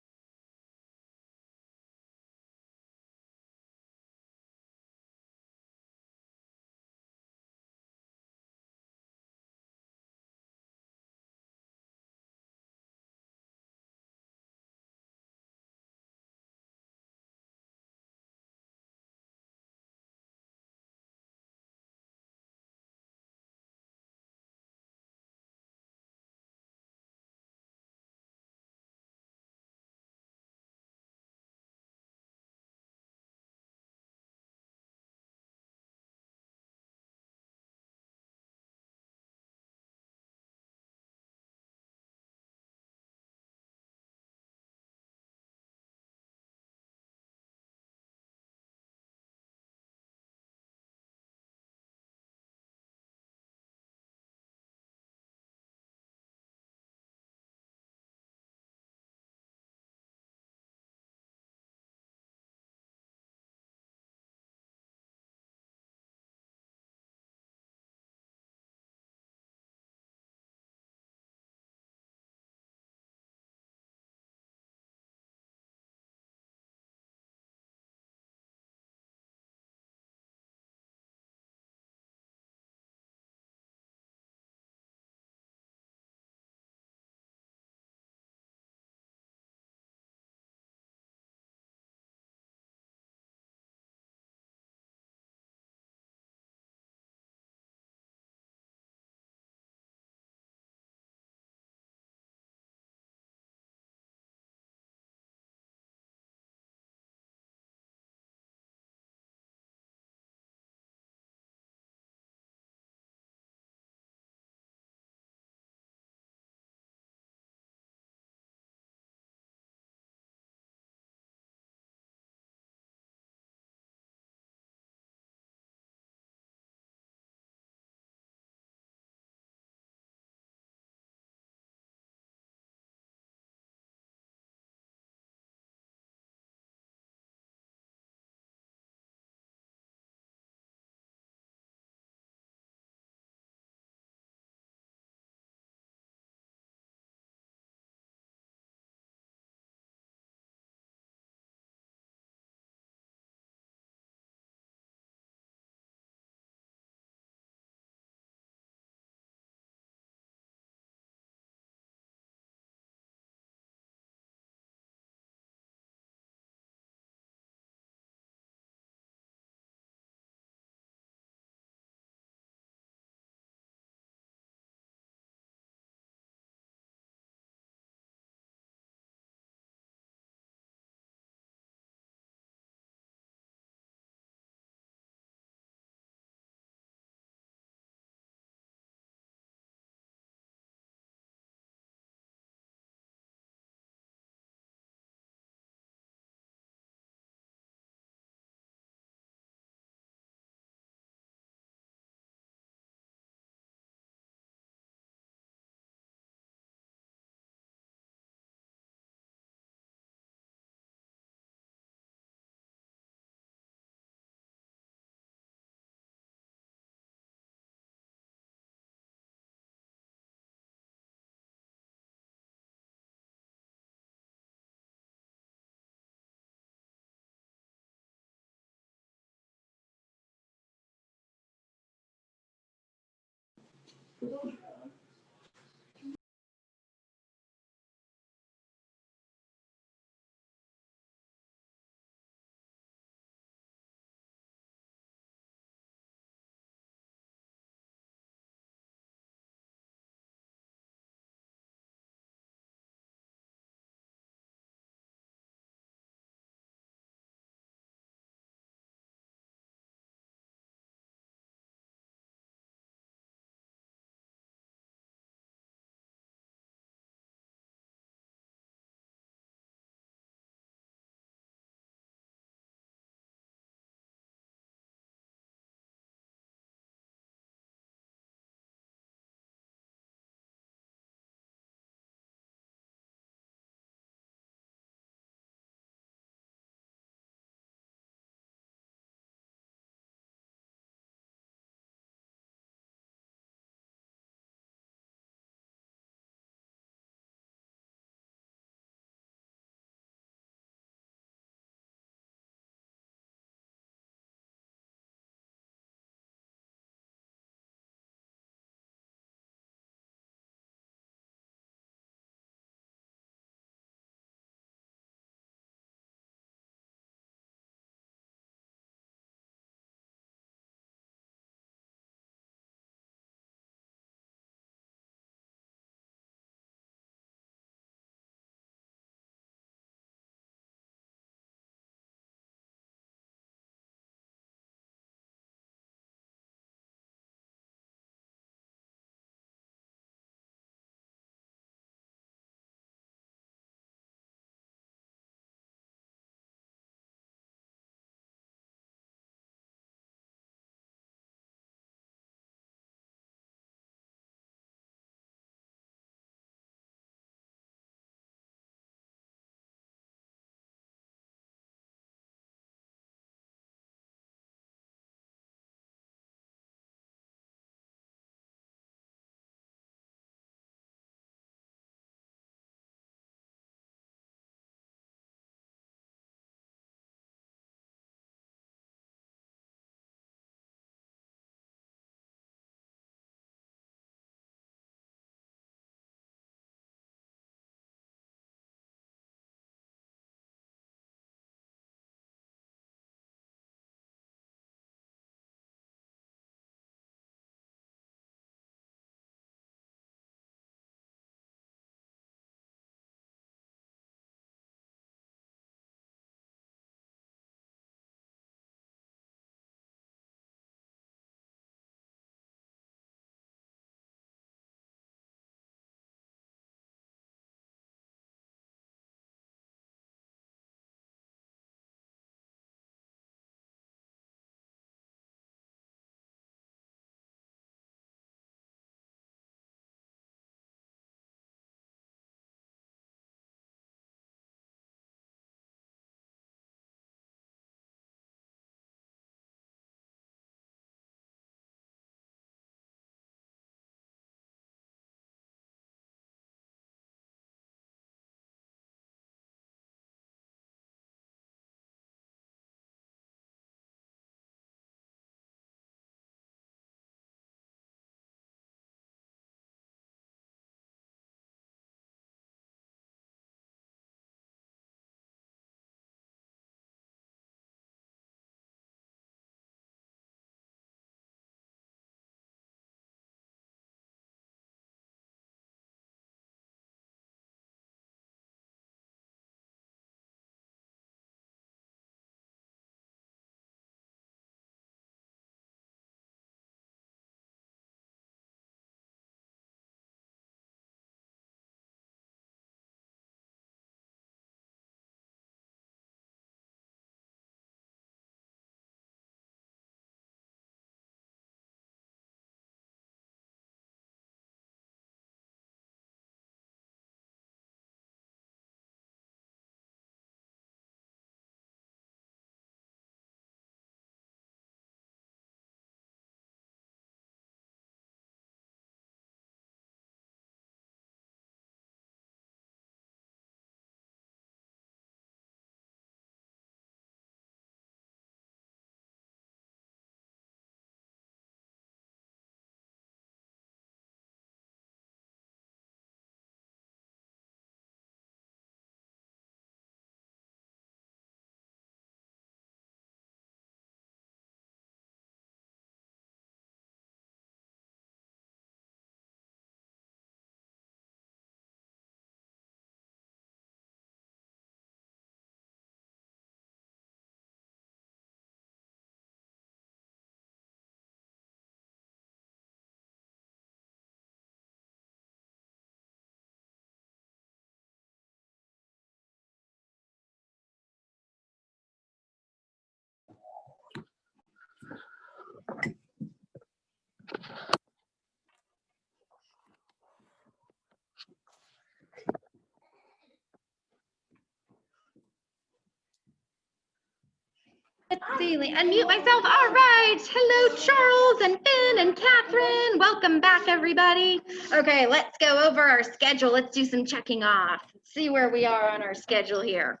unmute myself. All right. Hello, Charles and Finn and Catherine. Welcome back, everybody. Okay, let's go over our schedule. Let's do some checking off. See where we are on our schedule here.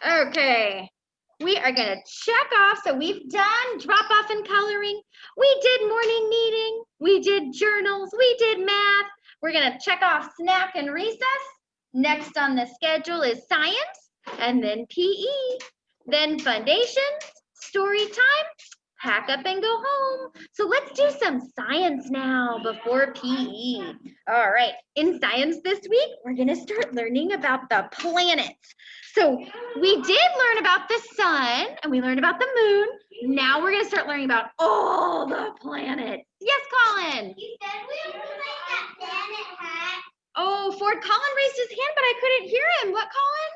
Okay. We are going to check off. So we've done drop off and coloring. We did morning meeting. We did journals. We did math. We're going to check off snack and recess. Next on the schedule is science and then PE. Then foundations, story time, pack up and go home. So let's do some science now before PE. All right, in science this week, we're gonna start learning about the planets. So we did learn about the sun and we learned about the moon. Now we're gonna start learning about all the planets. Yes, Colin? You said we were playing that planet hat. Oh, Ford, Colin raised his hand, but I couldn't hear him. What, Colin?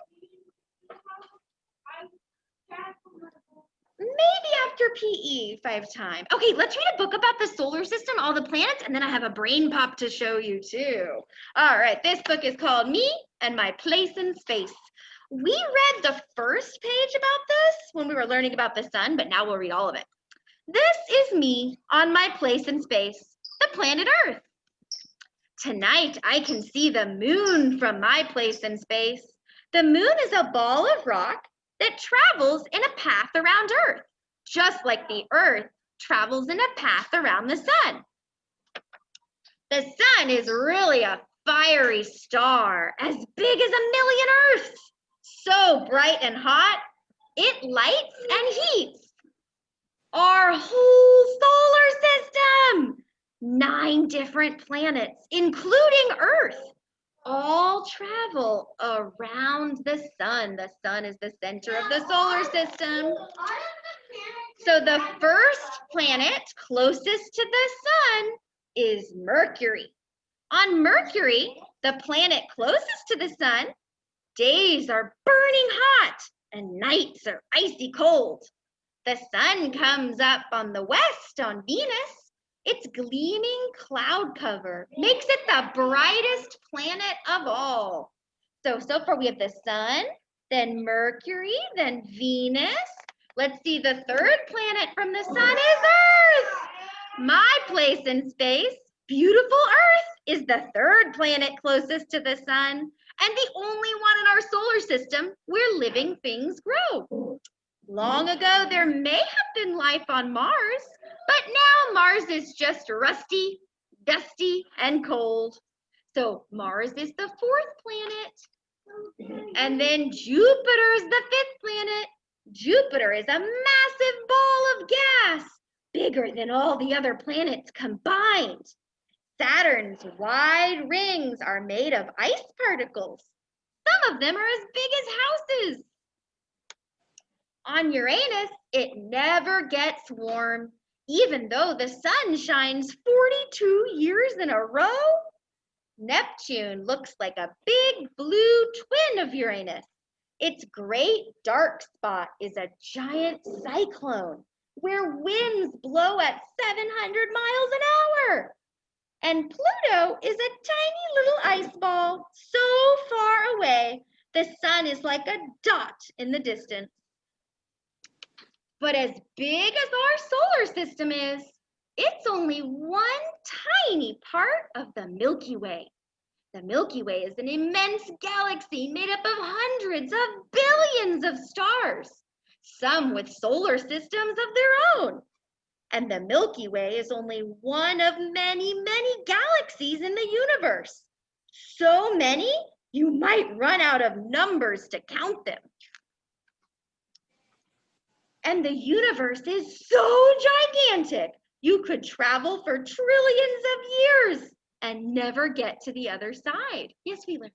Maybe after PE 5 times. Okay, let's read a book about the solar system, all the planets, and then I have a brain pop to show you too. All right, this book is called Me and My Place in Space. We read the first page about this when we were learning about the sun, but now we'll read all of it. This is me on my place in space, the planet Earth. Tonight, I can see the moon from my place in space. The moon is a ball of rock that travels in a path around Earth, just like the Earth travels in a path around the sun. The sun is really a fiery star, as big as 1,000,000 Earths. So bright and hot, it lights and heats our whole solar system. 9 different planets, including Earth, all travel around the sun. The sun is the center of the solar system. So the first planet closest to the sun is Mercury. On Mercury, the planet closest to the sun, days are burning hot and nights are icy cold. The sun comes up on the west on Venus. Its gleaming cloud cover makes it the brightest planet of all. So far we have the sun, then Mercury, then Venus. Let's see, the third planet from the sun is Earth. My place in space, beautiful Earth, is the third planet closest to the sun and the only one in our solar system where living things grow. Long ago, there may have been life on Mars, but now Mars is just rusty, dusty, and cold. So Mars is the 4th planet. And then Jupiter is the 5th planet. Jupiter is a massive ball of gas, bigger than all the other planets combined. Saturn's wide rings are made of ice particles. Some of them are as big as houses. On Uranus, it never gets warm, even though the sun shines 42 years in a row. Neptune looks like a big blue twin of Uranus. Its great dark spot is a giant cyclone where winds blow at 700 miles an hour. And Pluto is a tiny little ice ball so far away, the sun is like a dot in the distance. But as big as our solar system is, it's only one tiny part of the Milky Way. The Milky Way is an immense galaxy made up of hundreds of billions of stars, some with solar systems of their own. And the Milky Way is only one of many, many galaxies in the universe. So many, you might run out of numbers to count them. And the universe is so gigantic, you could travel for trillions of years and never get to the other side. Yes, Wheeler?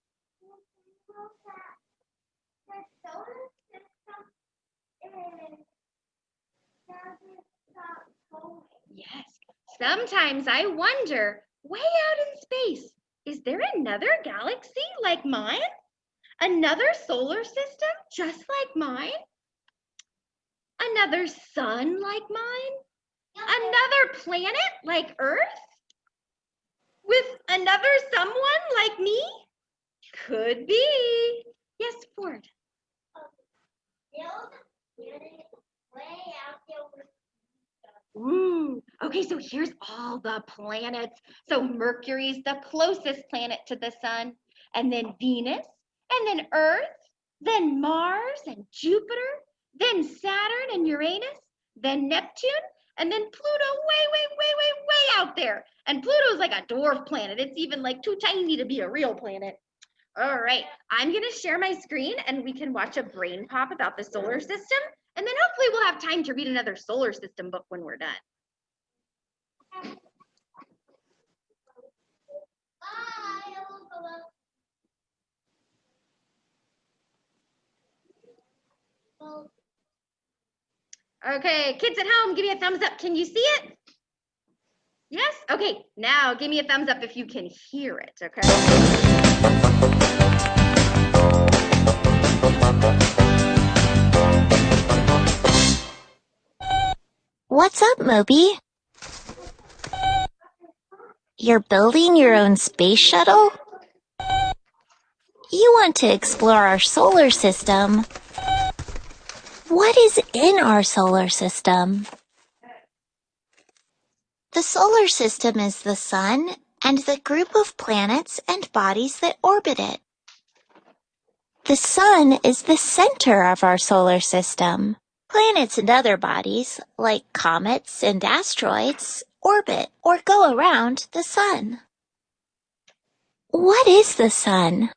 The solar system doesn't stop going. Yes. Sometimes I wonder, way out in space, is there another galaxy like mine? Another solar system just like mine? Another sun like mine? Another planet like Earth? With another someone like me? Could be. Yes, Ford. Ooh, okay, so here's all the planets. So Mercury's the closest planet to the sun, and then Venus, and then Earth, then Mars and Jupiter, then Saturn and Uranus, then Neptune, and then Pluto way out there. And Pluto's like a dwarf planet. It's even like too tiny to be a real planet. All right, I'm gonna share my screen and we can watch a brain pop about the solar system. And then hopefully we'll have time to read another solar system book when we're done. Okay, kids at home, give me a thumbs up. Can you see it? Yes? Okay, now give me a thumbs up if you can hear it, okay? What's up, Moby? You're building your own space shuttle? You want to explore our solar system. What is in our solar system? The solar system is the sun and the group of planets and bodies that orbit it. The sun is the center of our solar system. Planets and other bodies, like comets and asteroids, orbit or go around the sun. What is the sun?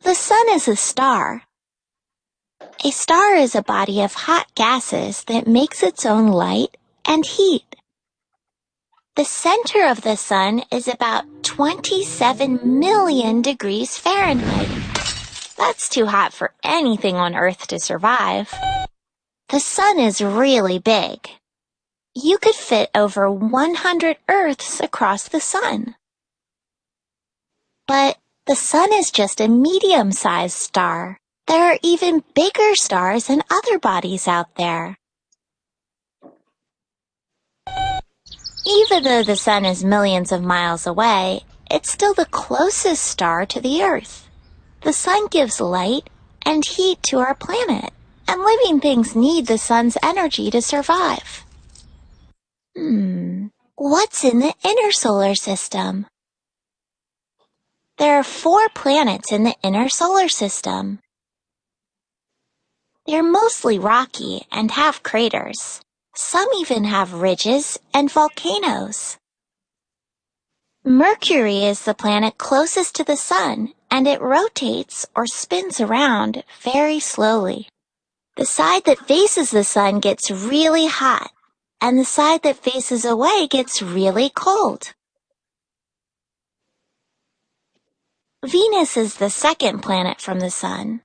The sun is a star. A star is a body of hot gases that makes its own light and heat. The center of the sun is about 27 million degrees Fahrenheit. That's too hot for anything on Earth to survive. The sun is really big. You could fit over 100 Earths across the sun. But the sun is just a medium-sized star. There are even bigger stars and other bodies out there. Even though the sun is millions of miles away, it's still the closest star to the Earth. The sun gives light and heat to our planet, and living things need the sun's energy to survive. What's in the inner solar system? There are 4 planets in the inner solar system. They're mostly rocky and have craters. Some even have ridges and volcanoes. Mercury is the planet closest to the sun, and it rotates or spins around very slowly. The side that faces the sun gets really hot, and the side that faces away gets really cold. Venus is the second planet from the sun.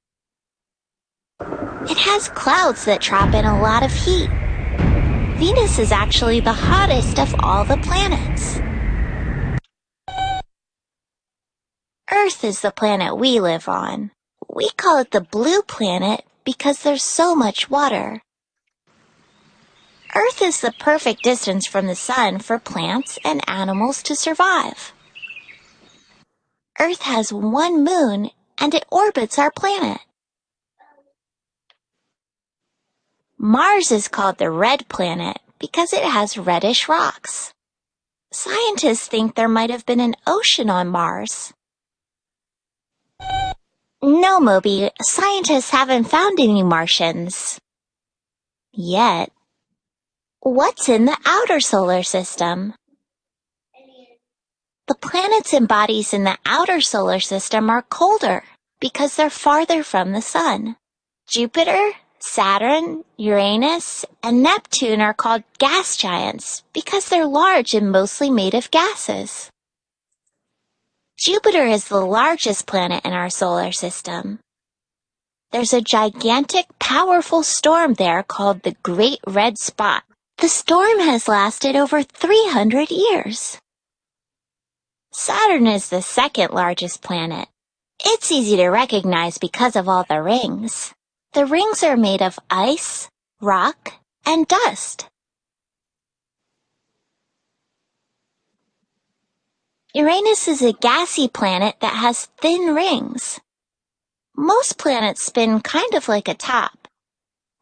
It has clouds that trap in a lot of heat. Venus is actually the hottest of all the planets. Earth is the planet we live on. We call it the blue planet because there's so much water. Earth is the perfect distance from the sun for plants and animals to survive. Earth has 1 moon and it orbits our planet. Mars is called the red planet because it has reddish rocks. Scientists think there might have been an ocean on Mars. No, Moby, scientists haven't found any Martians. Yet. What's in the outer solar system? The planets and bodies in the outer solar system are colder because they're farther from the sun. Jupiter, Saturn, Uranus, and Neptune are called gas giants because they're large and mostly made of gases. Jupiter is the largest planet in our solar system. There's a gigantic, powerful storm there called the Great Red Spot. The storm has lasted over 300 years. Saturn is the second largest planet. It's easy to recognize because of all the rings. The rings are made of ice, rock, and dust. Uranus is a gassy planet that has thin rings. Most planets spin kind of like a top.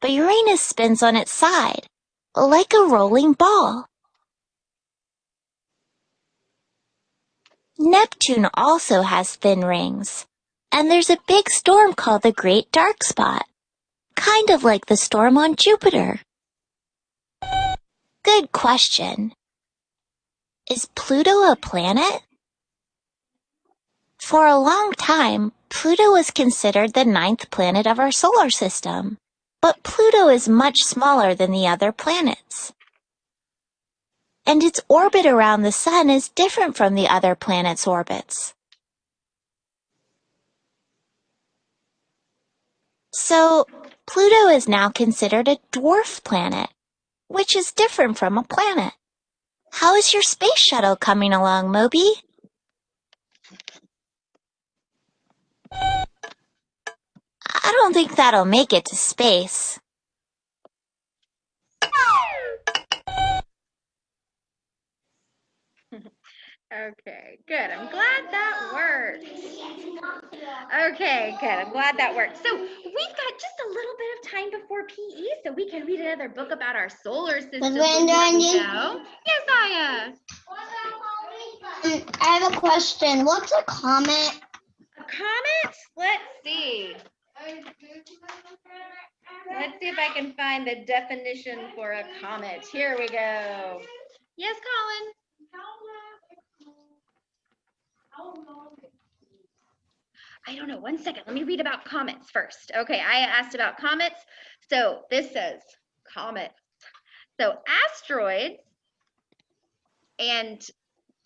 but Uranus spins on its side, like a rolling ball. Neptune also has thin rings, and there's a big storm called the Great Dark Spot, kind of like the storm on Jupiter. Good question. Is Pluto a planet? For a long time, Pluto was considered the 9th planet of our solar system, but Pluto is much smaller than the other planets. And its orbit around the Sun is different from the other planets' orbits. So, Pluto is now considered a dwarf planet, which is different from a planet. How is your space shuttle coming along, Moby? I don't think that'll make it to space. Okay, good. I'm glad that worked. Okay, good. I'm glad that worked. So we've got just a little bit of time before PE, so we can read another book about our solar system. Brenda before we Onion? go. Yes, Aya. I have a question. What's a comet? A comet? Let's see. Let's see if I can find the definition for a comet. Here we go. Yes, Colin. I don't know. 1 second. Let me read about comets first. Okay, I asked about comets. So this says comets. So asteroids and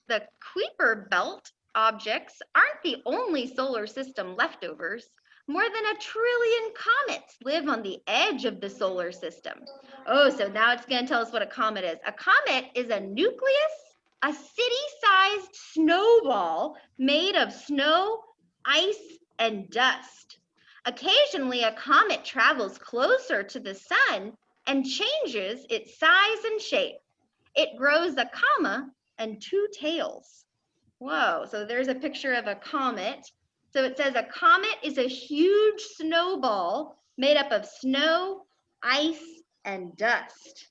the Kuiper belt objects aren't the only solar system leftovers. More than 1 trillion comets live on the edge of the solar system. Oh, so now it's going to tell us what a comet is. A comet is a nucleus, a city-sized snowball made of snow, ice, and dust. Occasionally, a comet travels closer to the sun and changes its size and shape. It grows a comma and 2 tails. Whoa, so there's a picture of a comet. So it says a comet is a huge snowball made up of snow, ice, and dust.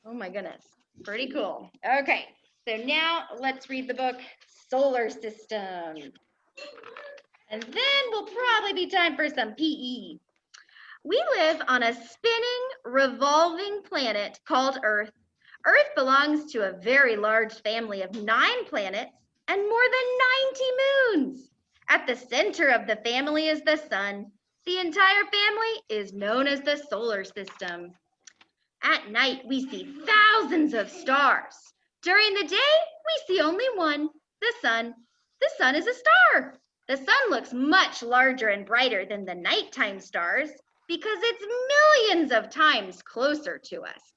Oh my goodness, pretty cool. Okay, so now let's read the book Solar System. And then will probably be time for some PE. We live on a spinning, revolving planet called Earth. Earth belongs to a very large family of 9 planets and more than 90 moons. At the center of the family is the sun. The entire family is known as the solar system. At night, we see thousands of stars. During the day, we see only one, the sun. The sun is a star. The sun looks much larger and brighter than the nighttime stars because it's millions of times closer to us.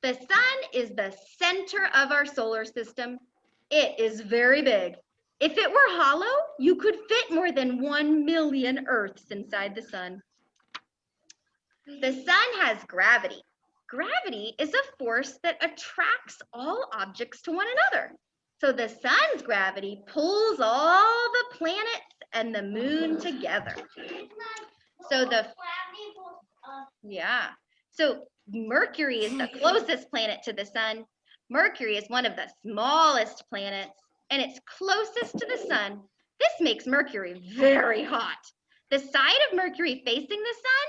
The sun is the center of our solar system. It is very big. If it were hollow, you could fit more than 1 million Earths inside the sun. The sun has gravity. Gravity is a force that attracts all objects to one another. So the sun's gravity pulls all the planets and the moon together. So Mercury is the closest planet to the sun. Mercury is one of the smallest planets, and it's closest to the sun. This makes Mercury very hot. The side of Mercury facing the sun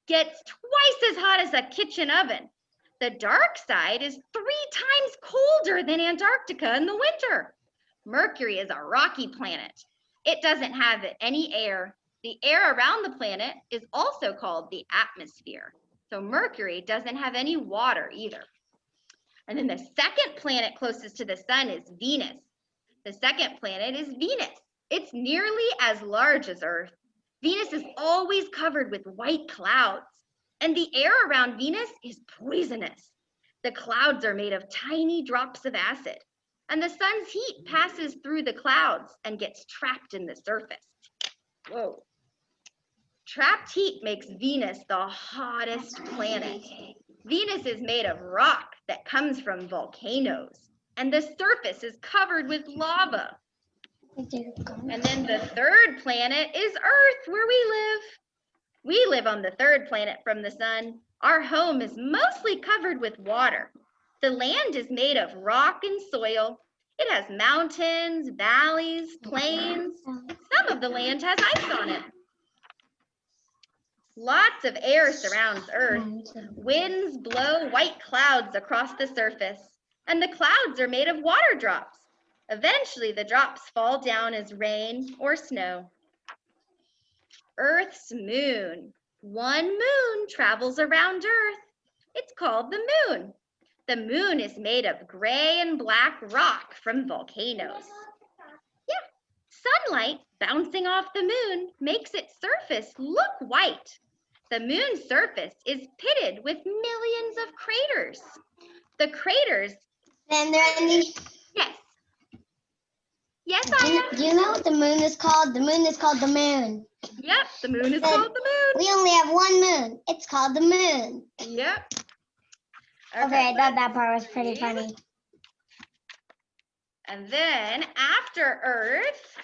gets twice as hot as a kitchen oven. The dark side is 3 times colder than Antarctica in the winter. Mercury is a rocky planet. It doesn't have any air. The air around the planet is also called the atmosphere. So Mercury doesn't have any water either. And then the second planet closest to the sun is Venus. The second planet is Venus. It's nearly as large as Earth. Venus is always covered with white clouds, and the air around Venus is poisonous. The clouds are made of tiny drops of acid, and the sun's heat passes through the clouds and gets trapped in the surface. Whoa. Trapped heat makes Venus the hottest planet. Venus is made of rock that comes from volcanoes, and the surface is covered with lava. And then the third planet is Earth, where we live. We live on the third planet from the sun. Our home is mostly covered with water. The land is made of rock and soil. It has mountains, valleys, plains. Some of the land has ice on it. Lots of air surrounds Earth. Winds blow white clouds across the surface, and the clouds are made of water drops. Eventually, the drops fall down as rain or snow. Earth's moon. One moon travels around Earth. It's called the moon. The moon is made of gray and black rock from volcanoes. Sunlight bouncing off the moon makes its surface look white. The moon's surface is pitted with millions of craters. The craters. And they're in the. Yes. Yes, Do you know what the moon is called? The moon is called the moon. Yep, the moon is called the moon. We only have one moon. It's called the moon. Yep. Okay, I thought that part was pretty funny. And then after Earth,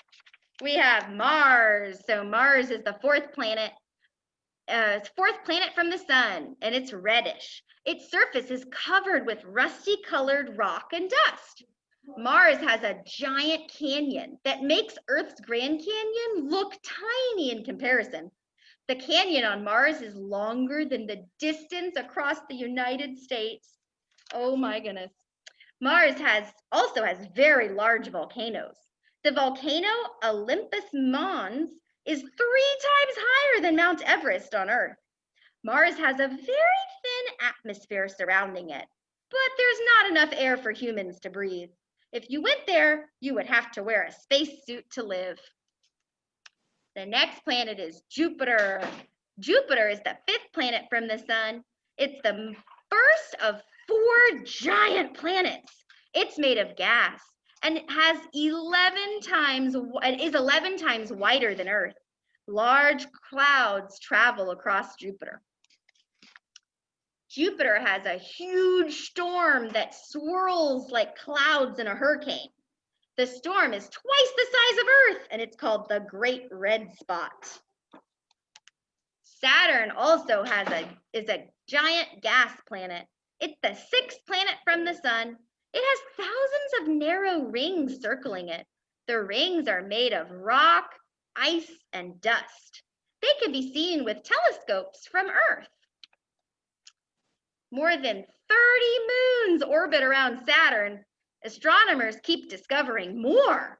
we have Mars. So Mars is the fourth planet from the sun, and it's reddish. Its surface is covered with rusty colored rock and dust. Mars has a giant canyon that makes Earth's Grand Canyon look tiny in comparison. The canyon on Mars is longer than the distance across the United States. Oh my goodness. Mars also has very large volcanoes. The volcano Olympus Mons is 3 times higher than Mount Everest on Earth. Mars has a very thin atmosphere surrounding it, but there's not enough air for humans to breathe. If you went there, you would have to wear a spacesuit to live. The next planet is Jupiter. Jupiter is the 5th planet from the sun. It's the first of 4 giant planets. It's made of gas and it has 11 times wider than Earth. Large clouds travel across Jupiter. Jupiter has a huge storm that swirls like clouds in a hurricane. The storm is twice the size of Earth, and it's called the Great Red Spot. Saturn also is a giant gas planet. It's the 6th planet from the sun. It has thousands of narrow rings circling it. The rings are made of rock, ice, and dust. They can be seen with telescopes from Earth. More than 30 moons orbit around Saturn. Astronomers keep discovering more.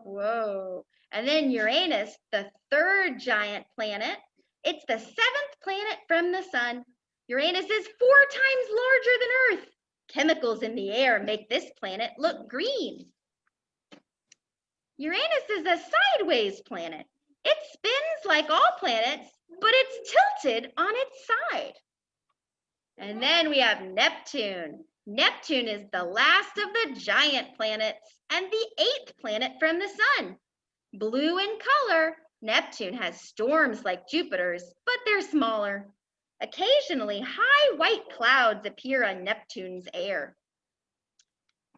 Whoa. And then Uranus, the 3rd giant planet. It's the 7th planet from the sun. Uranus is 4 times larger than Earth. Chemicals in the air make this planet look green. Uranus is a sideways planet. It spins like all planets, but it's tilted on its side. And then we have Neptune. Neptune is the last of the giant planets and the 8th planet from the sun. Blue in color, Neptune has storms like Jupiter's, but they're smaller. Occasionally, high white clouds appear on Neptune's air.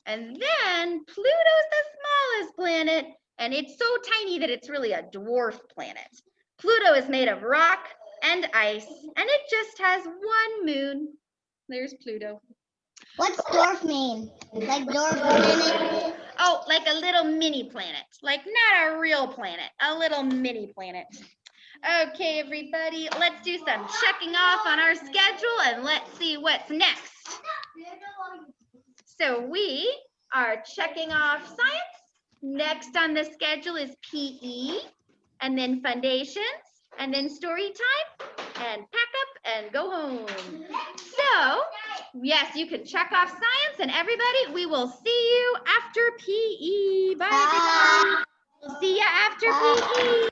And then Pluto's the smallest planet, and it's so tiny that it's really a dwarf planet. Pluto is made of rock and ice, and it just has 1 moon. There's Pluto. What's dwarf mean? Like dwarf planet? Oh, like a little mini planet. Like not a real planet, a little mini planet. Okay, everybody, let's do some checking off on our schedule and let's see what's next. So we are checking off science. Next on the schedule is PE, and then foundations, and then story time, and pack up and go home. So, yes, you can check off science, and everybody, we will see you after PE. Bye, everybody. We'll see you after PE.